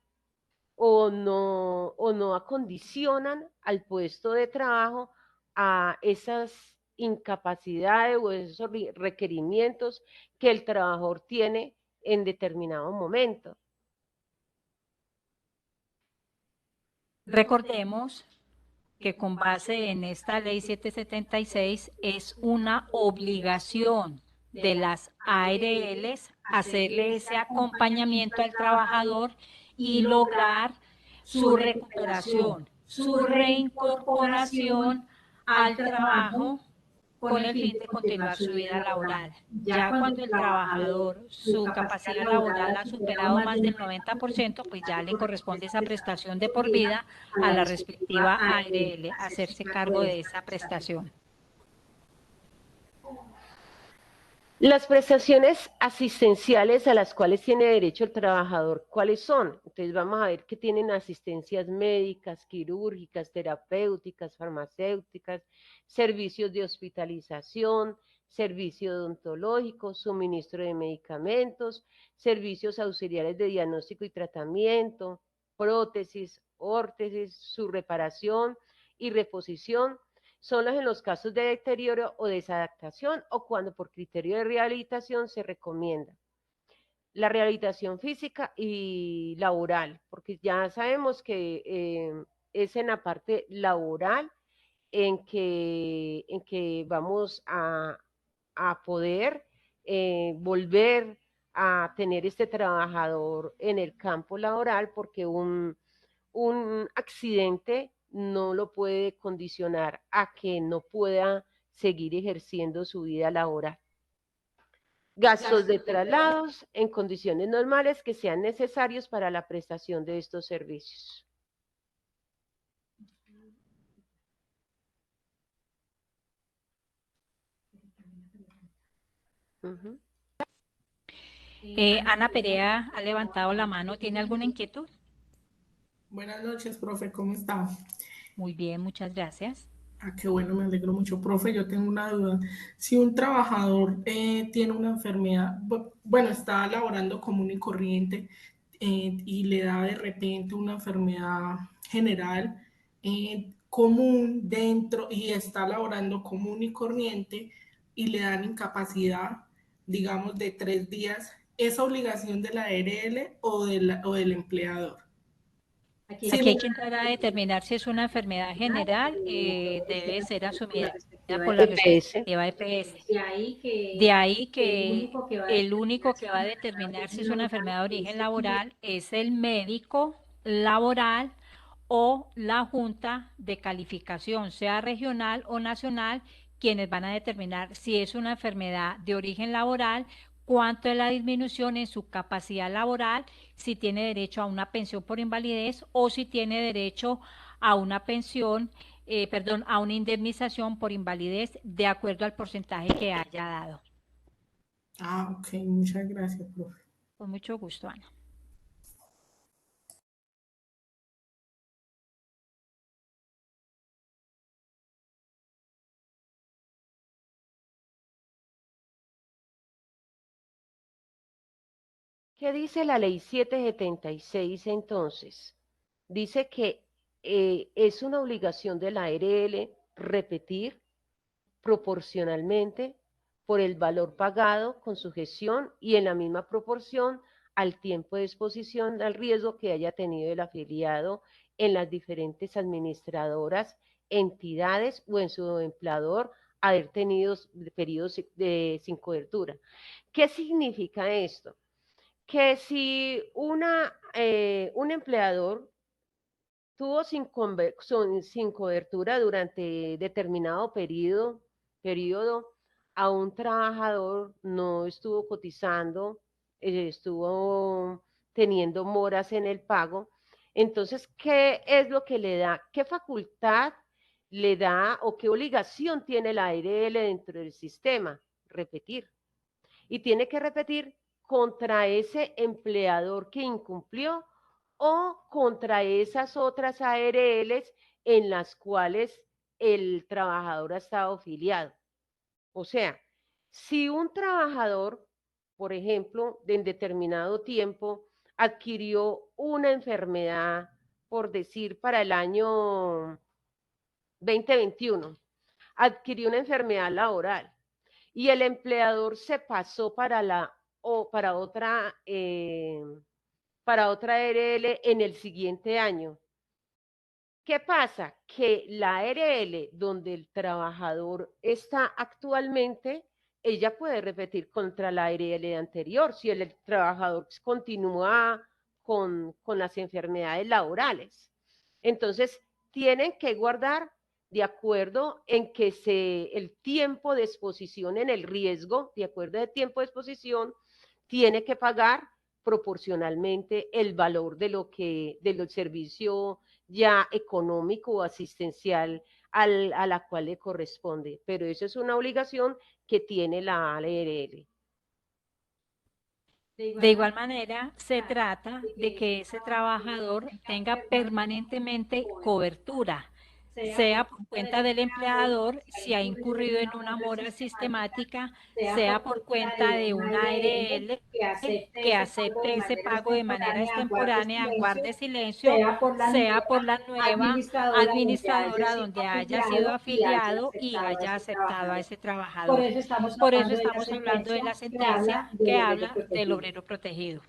[SPEAKER 2] o no acondicionan al puesto de trabajo a esas incapacidades o esos requerimientos que el trabajador tiene en determinado momento.
[SPEAKER 4] Recordemos que con base en esta ley 776 es una obligación de las ARLs hacerle ese acompañamiento al trabajador y lograr su recuperación, su reincorporación al trabajo con el fin de continuar su vida laboral. Ya cuando el trabajador, su capacidad laboral ha superado más del 90%, pues ya le corresponde esa prestación de por vida a la respectiva ARL, hacerse cargo de esa prestación.
[SPEAKER 2] Las prestaciones asistenciales a las cuales tiene derecho el trabajador, ¿cuáles son? Entonces vamos a ver que tienen asistencias médicas, quirúrgicas, terapéuticas, farmacéuticas, servicios de hospitalización, servicio odontológico, suministro de medicamentos, servicios auxiliares de diagnóstico y tratamiento, prótesis, órtesis, su reparación y reposición. Son en los casos de deterioro o desadaptación o cuando por criterio de rehabilitación se recomienda. La rehabilitación física y laboral, porque ya sabemos que es en la parte laboral en que vamos a poder volver a tener este trabajador en el campo laboral, porque un accidente no lo puede condicionar a que no pueda seguir ejerciendo su vida laboral. Gastos de traslados en condiciones normales que sean necesarios para la prestación de estos servicios.
[SPEAKER 4] Ana Perea ha levantado la mano. ¿Tiene alguna inquietud?
[SPEAKER 8] Buenas noches, profe, ¿cómo está?
[SPEAKER 4] Muy bien, muchas gracias.
[SPEAKER 8] Qué bueno, me alegro mucho, profe. Yo tengo una duda. Si un trabajador tiene una enfermedad, bueno, está laborando común y corriente y le da de repente una enfermedad general común dentro y está laborando común y corriente y le dan incapacidad, digamos, de 3 días, ¿es obligación de la ARL o del empleador?
[SPEAKER 4] Aquí hay que entrar a determinar si es una enfermedad general, debe ser asumida por la respectiva EPS. De ahí que el único que va a determinar si es una enfermedad de origen laboral es el médico laboral o la Junta de Calificación, sea regional o nacional, quienes van a determinar si es una enfermedad de origen laboral, cuánto es la disminución en su capacidad laboral, si tiene derecho a una pensión por invalidez o si tiene derecho a una pensión a una indemnización por invalidez de acuerdo al porcentaje que haya dado.
[SPEAKER 8] Ah, ok, muchas gracias, profe.
[SPEAKER 4] Con mucho gusto, Ana.
[SPEAKER 2] ¿Qué dice la ley 776 entonces? Dice que es una obligación de la ARL repetir proporcionalmente por el valor pagado con sujeción y en la misma proporción al tiempo de exposición al riesgo que haya tenido el afiliado en las diferentes administradoras, entidades o en su empleador haber tenido periodos sin cobertura. ¿Qué significa esto? Que si un empleador tuvo sin cobertura durante determinado periodo, a un trabajador no estuvo cotizando, estuvo teniendo moras en el pago, entonces, ¿qué es lo que le da? ¿Qué facultad le da o qué obligación tiene la ARL dentro del sistema? Repetir. Y tiene que repetir contra ese empleador que incumplió o contra esas otras ARLs en las cuales el trabajador ha estado afiliado. O sea, si un trabajador, por ejemplo, en determinado tiempo adquirió una enfermedad, por decir, para el año 2021, adquirió una enfermedad laboral y el empleador se pasó para otra ARL en el siguiente año. ¿Qué pasa? Que la ARL donde el trabajador está actualmente, ella puede repetir contra la ARL anterior si el trabajador continúa con las enfermedades laborales. Entonces, tienen que guardar de acuerdo en que el tiempo de exposición en el riesgo, de acuerdo al tiempo de exposición, tiene que pagar proporcionalmente el valor del servicio ya económico o asistencial a la cual le corresponde. Pero eso es una obligación que tiene la ARL.
[SPEAKER 4] De igual manera, se trata de que ese trabajador tenga permanentemente cobertura, sea por cuenta del empleador, si ha incurrido en una mora sistemática, sea por cuenta de una ARL que acepte ese pago de manera extemporánea, guarde silencio, sea por la nueva administradora donde haya sido afiliado y haya aceptado a ese trabajador. Por eso estamos hablando de la sentencia que habla del obrero protegido.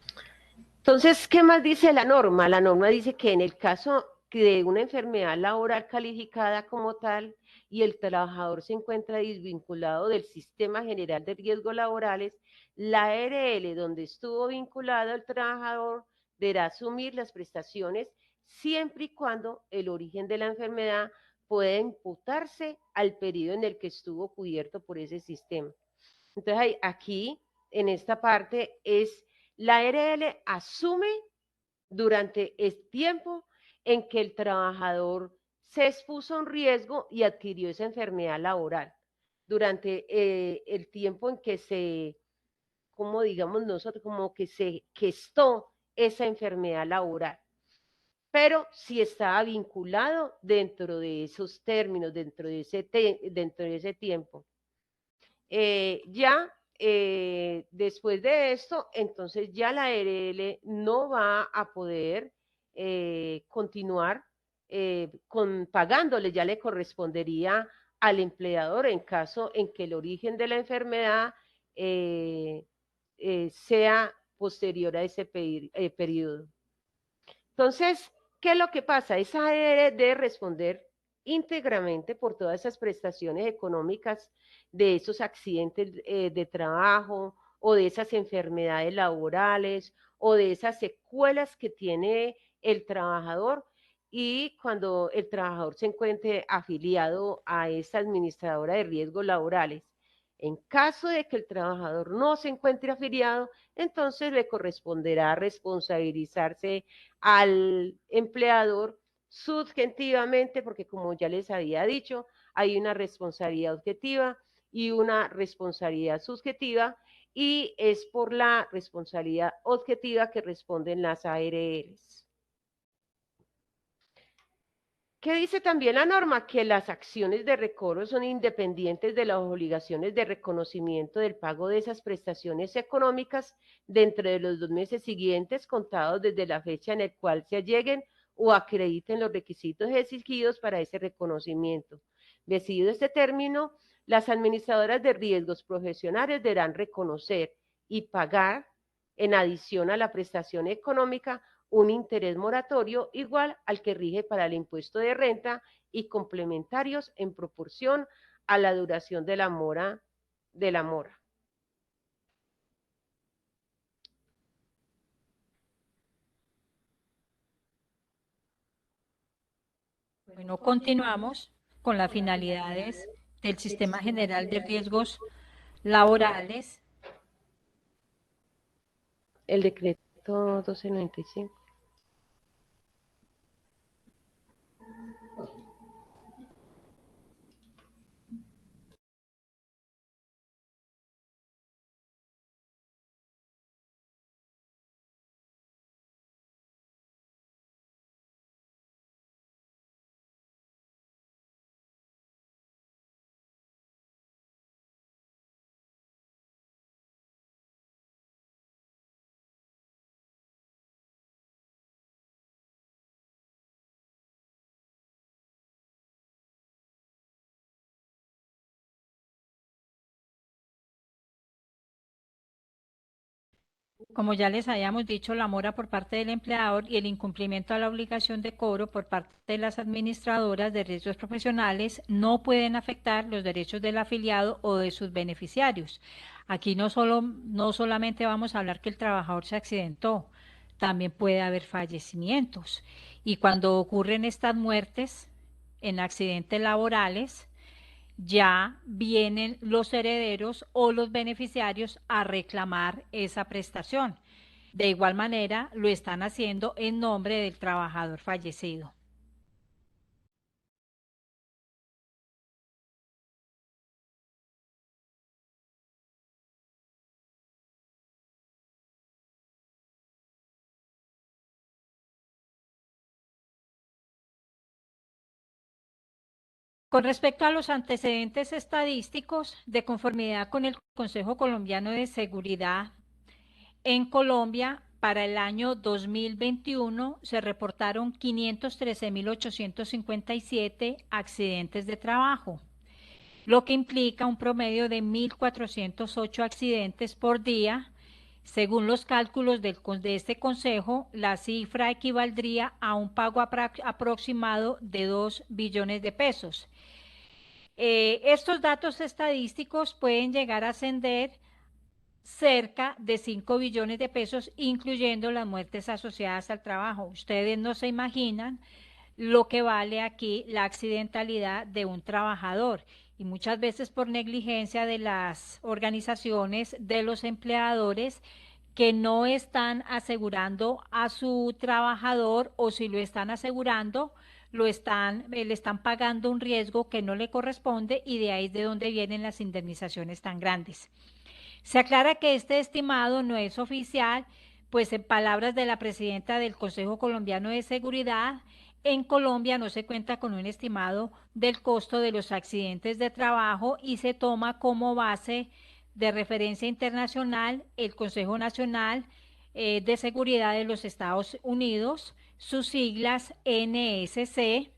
[SPEAKER 2] Entonces, ¿qué más dice la norma? La norma dice que en el caso de una enfermedad laboral calificada como tal y el trabajador se encuentra desvinculado del Sistema General de Riesgos Laborales, la ARL donde estuvo vinculado el trabajador deberá asumir las prestaciones siempre y cuando el origen de la enfermedad pueda imputarse al periodo en el que estuvo cubierto por ese sistema. Entonces, aquí, en esta parte, la ARL asume durante el tiempo en que el trabajador se expuso a un riesgo y adquirió esa enfermedad laboral, durante el tiempo en que como digamos nosotros, como que se gestó esa enfermedad laboral. Pero si estaba vinculado dentro de esos términos, dentro de ese tiempo. Después de esto, entonces ya la ARL no va a poder continuar pagándole, ya le correspondería al empleador en caso en que el origen de la enfermedad sea posterior a ese periodo. Entonces, ¿qué es lo que pasa? Esa ARL debe responder íntegramente por todas esas prestaciones económicas de esos accidentes de trabajo o de esas enfermedades laborales o de esas secuelas que tiene el trabajador y cuando el trabajador se encuentre afiliado a esta administradora de riesgos laborales. En caso de que el trabajador no se encuentre afiliado, entonces le corresponderá responsabilizarse al empleador subjetivamente, porque como ya les había dicho, hay una responsabilidad objetiva y una responsabilidad subjetiva, y es por la responsabilidad objetiva que responden las ARLs. ¿Qué dice también la norma? Que las acciones de recobro son independientes de las obligaciones de reconocimiento del pago de esas prestaciones económicas dentro de los 2 meses siguientes, contados desde la fecha en la cual se alleguen o acrediten los requisitos exigidos para ese reconocimiento. Decidido este término, las administradoras de riesgos profesionales deberán reconocer y pagar, en adición a la prestación económica, un interés moratorio igual al que rige para el impuesto de renta y complementarios en proporción a la duración de la mora.
[SPEAKER 4] Bueno, continuamos con las finalidades del Sistema General de Riesgos Laborales.
[SPEAKER 2] El decreto 1295.
[SPEAKER 4] Como ya les habíamos dicho, la mora por parte del empleador y el incumplimiento a la obligación de cobro por parte de las administradoras de riesgos profesionales no pueden afectar los derechos del afiliado o de sus beneficiarios. Aquí no solamente vamos a hablar que el trabajador se accidentó, también puede haber fallecimientos. Y cuando ocurren estas muertes en accidentes laborales, ya vienen los herederos o los beneficiarios a reclamar esa prestación. De igual manera, lo están haciendo en nombre del trabajador fallecido. Con respecto a los antecedentes estadísticos, de conformidad con el Consejo Colombiano de Seguridad, en Colombia, para el año 2021 se reportaron 513.857 accidentes de trabajo, lo que implica un promedio de 1.408 accidentes por día. Según los cálculos de este consejo, la cifra equivaldría a un pago aproximado de 2 billones de pesos. Estos datos estadísticos pueden llegar a ascender cerca de 5 billones de pesos, incluyendo las muertes asociadas al trabajo. Ustedes no se imaginan lo que vale aquí la accidentalidad de un trabajador, y muchas veces por negligencia de las organizaciones, de los empleadores, que no están asegurando a su trabajador, o si lo están asegurando, le están pagando un riesgo que no le corresponde, y de ahí es de donde vienen las indemnizaciones tan grandes. Se aclara que este estimado no es oficial, pues en palabras de la presidenta del Consejo Colombiano de Seguridad, en Colombia no se cuenta con un estimado del costo de los accidentes de trabajo y se toma como base de referencia internacional el Consejo Nacional de Seguridad de los Estados Unidos, sus siglas NSC,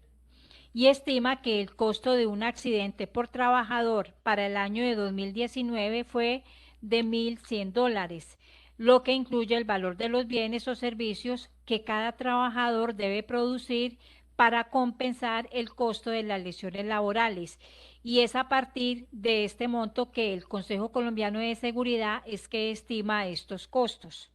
[SPEAKER 4] y estima que el costo de un accidente por trabajador para el año de 2019 fue de $1.100, lo que incluye el valor de los bienes o servicios que cada trabajador debe producir para compensar el costo de las lesiones laborales. Y es a partir de este monto que el Consejo Colombiano de Seguridad es que estima estos costos.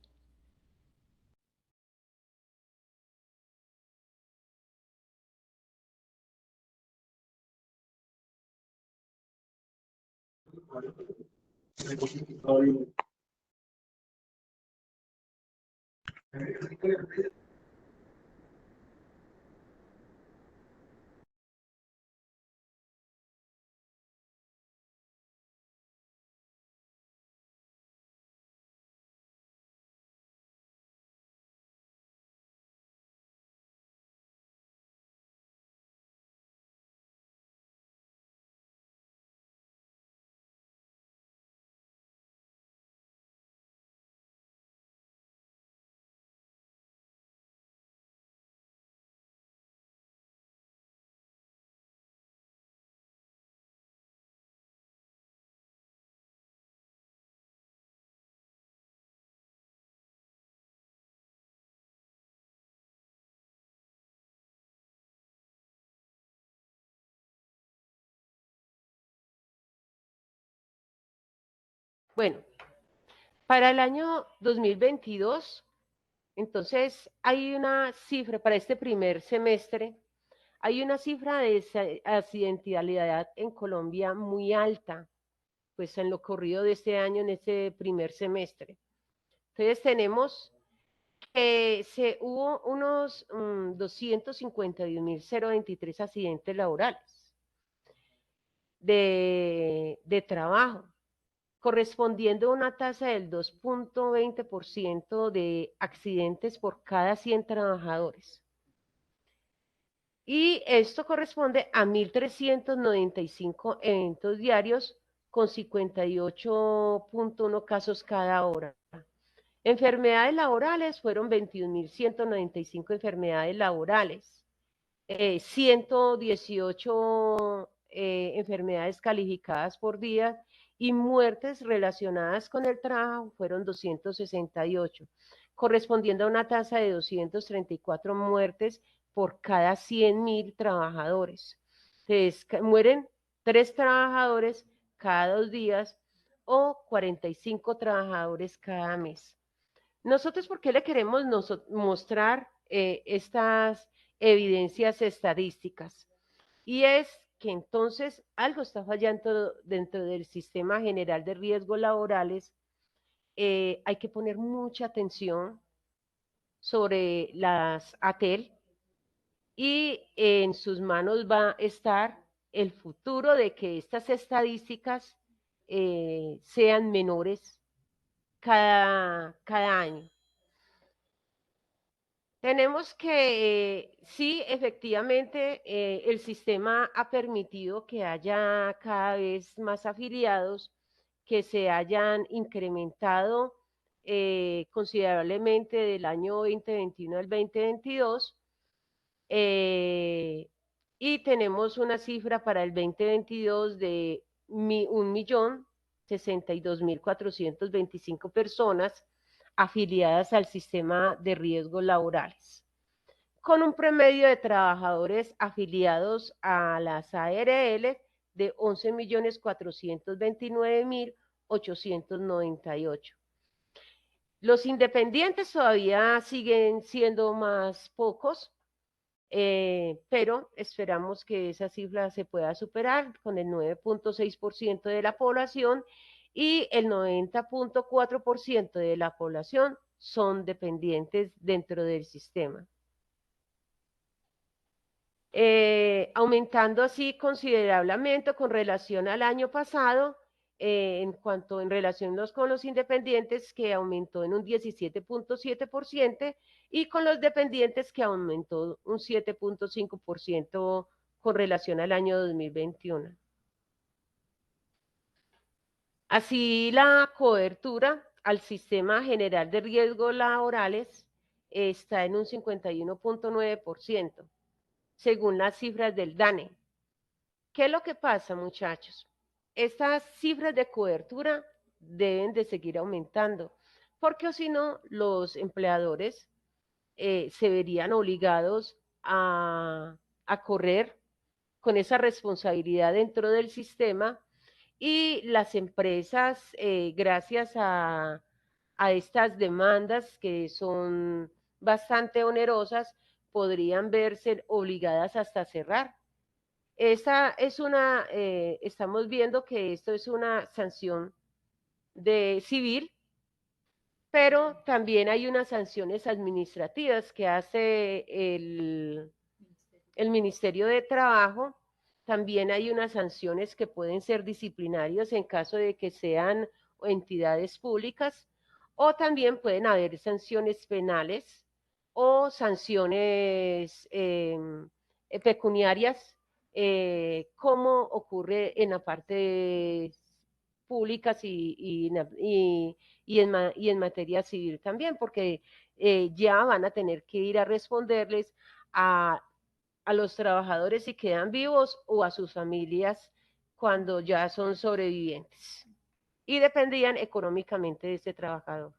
[SPEAKER 2] Bueno, para el año 2022, entonces hay una cifra para este primer semestre, hay una cifra de accidentalidad en Colombia muy alta, pues en lo corrido de este año, en este primer semestre. Entonces tenemos que hubo unos 251.023 accidentes laborales de trabajo, correspondiendo a una tasa del 2.20% de accidentes por cada 100 trabajadores. Y esto corresponde a 1.395 eventos diarios con 58.1 casos cada hora. Enfermedades laborales fueron 21.195 enfermedades laborales, 118 enfermedades calificadas por día y muertes relacionadas con el trabajo fueron 268, correspondiendo a una tasa de 234 muertes por cada 100.000 trabajadores. Entonces, mueren 3 trabajadores cada 2 días o 45 trabajadores cada mes. Nosotros, ¿por qué le queremos mostrar estas evidencias estadísticas? Y es que entonces algo está fallando dentro del sistema general de riesgos laborales. Hay que poner mucha atención sobre las ATEL y en sus manos va a estar el futuro de que estas estadísticas sean menores cada año. Tenemos que, sí, efectivamente, el sistema ha permitido que haya cada vez más afiliados, que se hayan incrementado considerablemente del año 2021 al 2022, y tenemos una cifra para el 2022 de 1.062.425 personas afiliadas al sistema de riesgos laborales, con un promedio de trabajadores afiliados a las ARL de 11.429.898. Los independientes todavía siguen siendo más pocos, pero esperamos que esa cifra se pueda superar con el 9.6% de la población y el 90.4% de la población son dependientes dentro del sistema. Aumentando así considerablemente con relación al año pasado, en relación con los independientes, que aumentó en un 17.7%, y con los dependientes, que aumentó un 7.5% con relación al año 2021. Así, la cobertura al sistema general de riesgos laborales está en un 51.9%, según las cifras del DANE. ¿Qué es lo que pasa, muchachos? Estas cifras de cobertura deben de seguir aumentando, porque si no, los empleadores se verían obligados a correr con esa responsabilidad dentro del sistema, y las empresas, gracias a estas demandas que son bastante onerosas, podrían verse obligadas hasta cerrar. Esta es estamos viendo que esto es una sanción civil, pero también hay unas sanciones administrativas que hace el Ministerio de Trabajo. También hay unas sanciones que pueden ser disciplinarias en caso de que sean entidades públicas, o también pueden haber sanciones penales o sanciones pecuniarias, como ocurre en la parte públicas y en materia civil también, porque ya van a tener que ir a responderles a los trabajadores si quedan vivos, o a sus familias cuando ya son sobrevivientes y dependían económicamente de este trabajador.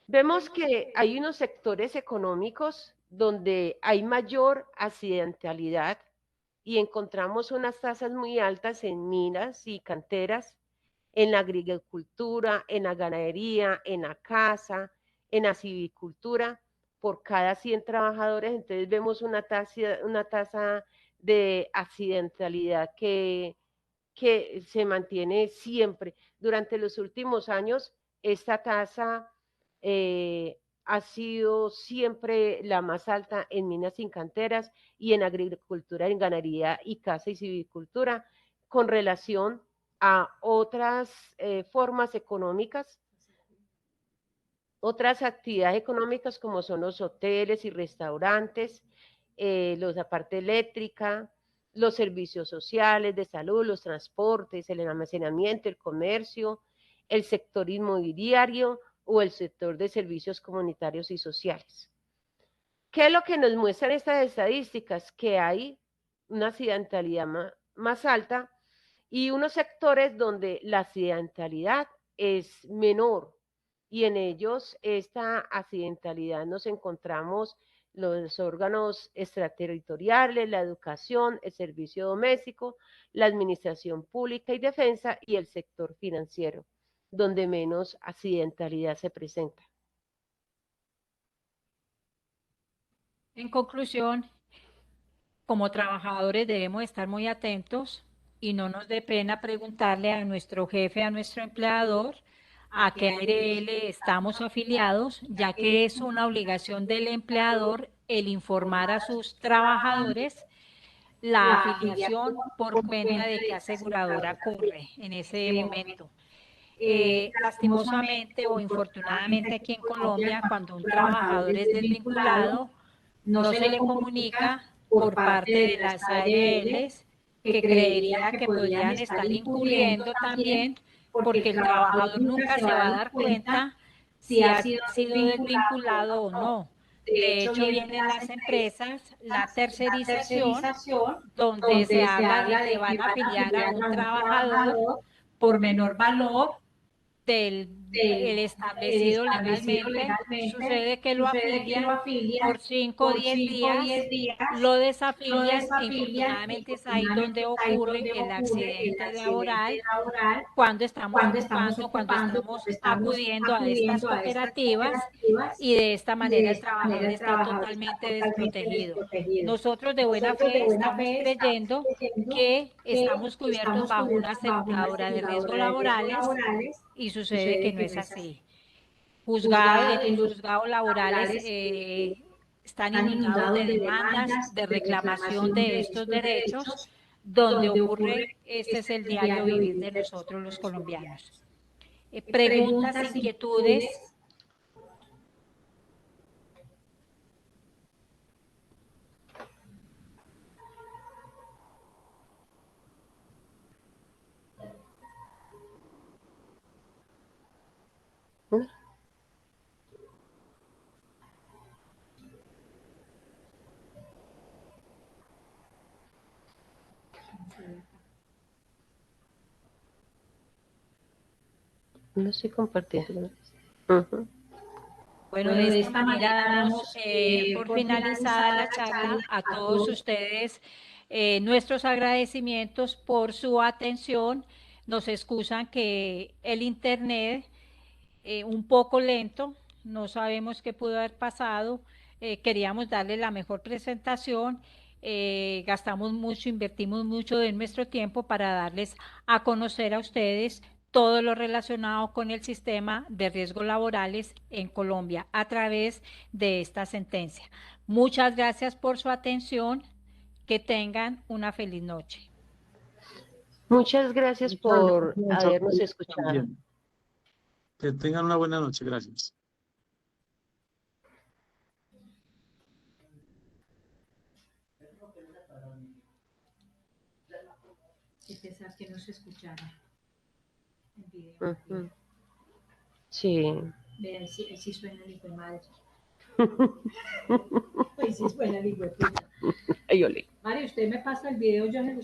[SPEAKER 2] Vemos que hay unos sectores económicos donde hay mayor accidentalidad y encontramos unas tasas muy altas en minas y canteras, en la agricultura, en la ganadería, en la caza, en la silvicultura, por cada 100 trabajadores. Entonces vemos una tasa de accidentalidad que se mantiene siempre. Durante los últimos años, esta tasa ha sido siempre la más alta en minas y canteras y en agricultura, en ganadería y caza y silvicultura, con relación a otras formas económicas, otras actividades económicas como son los hoteles y restaurantes, la parte eléctrica, los servicios sociales, de salud, los transportes, el almacenamiento, el comercio, el sector inmobiliario o el sector de servicios comunitarios y sociales. ¿Qué es lo que nos muestran estas estadísticas? Que hay una accidentalidad más alta y unos sectores donde la accidentalidad es menor, y en ellos esta accidentalidad nos encontramos los órganos extraterritoriales, la educación, el servicio doméstico, la administración pública y defensa y el sector financiero, donde menos accidentalidad se presenta.
[SPEAKER 4] En conclusión, como trabajadores debemos estar muy atentos y no nos dé pena preguntarle a nuestro jefe, a nuestro empleador, a qué ARL estamos afiliados, ya que es una obligación del empleador el informar a sus trabajadores la afiliación por cuenta de qué aseguradora corre en ese momento. Lastimosamente o infortunadamente aquí en Colombia, cuando un trabajador es desvinculado, no se le comunica por parte de las ARLs que creería que podrían estar incurriendo también, porque el trabajador nunca se va a dar cuenta si ha sido desvinculado o no. De hecho, vienen las empresas, la tercerización, donde se habla de que van a afiliar a un trabajador por menor valor del el establecido legalmente. Sucede que lo afilian por 5 o 10 días, lo desafilian e infortunadamente es ahí donde ocurre el accidente laboral cuando estamos acudiendo a estas cooperativas y de esta manera el trabajador está totalmente desprotegido. Nosotros de buena fe estamos creyendo que estamos cubiertos bajo una aseguradora de riesgos laborales y sucede que no es así. Los juzgados laborales están inundados de demandas, de reclamación de estos derechos, donde ocurre, este es el diario vivir de nosotros los colombianos. Preguntas, inquietudes.
[SPEAKER 2] No estoy compartiendo.
[SPEAKER 4] Bueno, de esta manera damos por finalizada la charla a todos ustedes nuestros agradecimientos por su atención. Nos excusan que el internet un poco lento, no sabemos qué pudo haber pasado. Queríamos darle la mejor presentación. Gastamos mucho, invertimos mucho de nuestro tiempo para darles a conocer a ustedes todo lo relacionado con el sistema de riesgos laborales en Colombia a través de esta sentencia. Muchas gracias por su atención. Que tengan una feliz noche.
[SPEAKER 2] Muchas gracias por habernos escuchado.
[SPEAKER 7] Que tengan una buena noche. Gracias.
[SPEAKER 1] Es pensar que no se escuchara el video.
[SPEAKER 2] Sí.
[SPEAKER 1] Vean, sí suena el hijo de madre. Pues sí suena el hijo de puta.
[SPEAKER 2] Ay, ole.
[SPEAKER 1] Mario, usted me pasa el video, yo se lo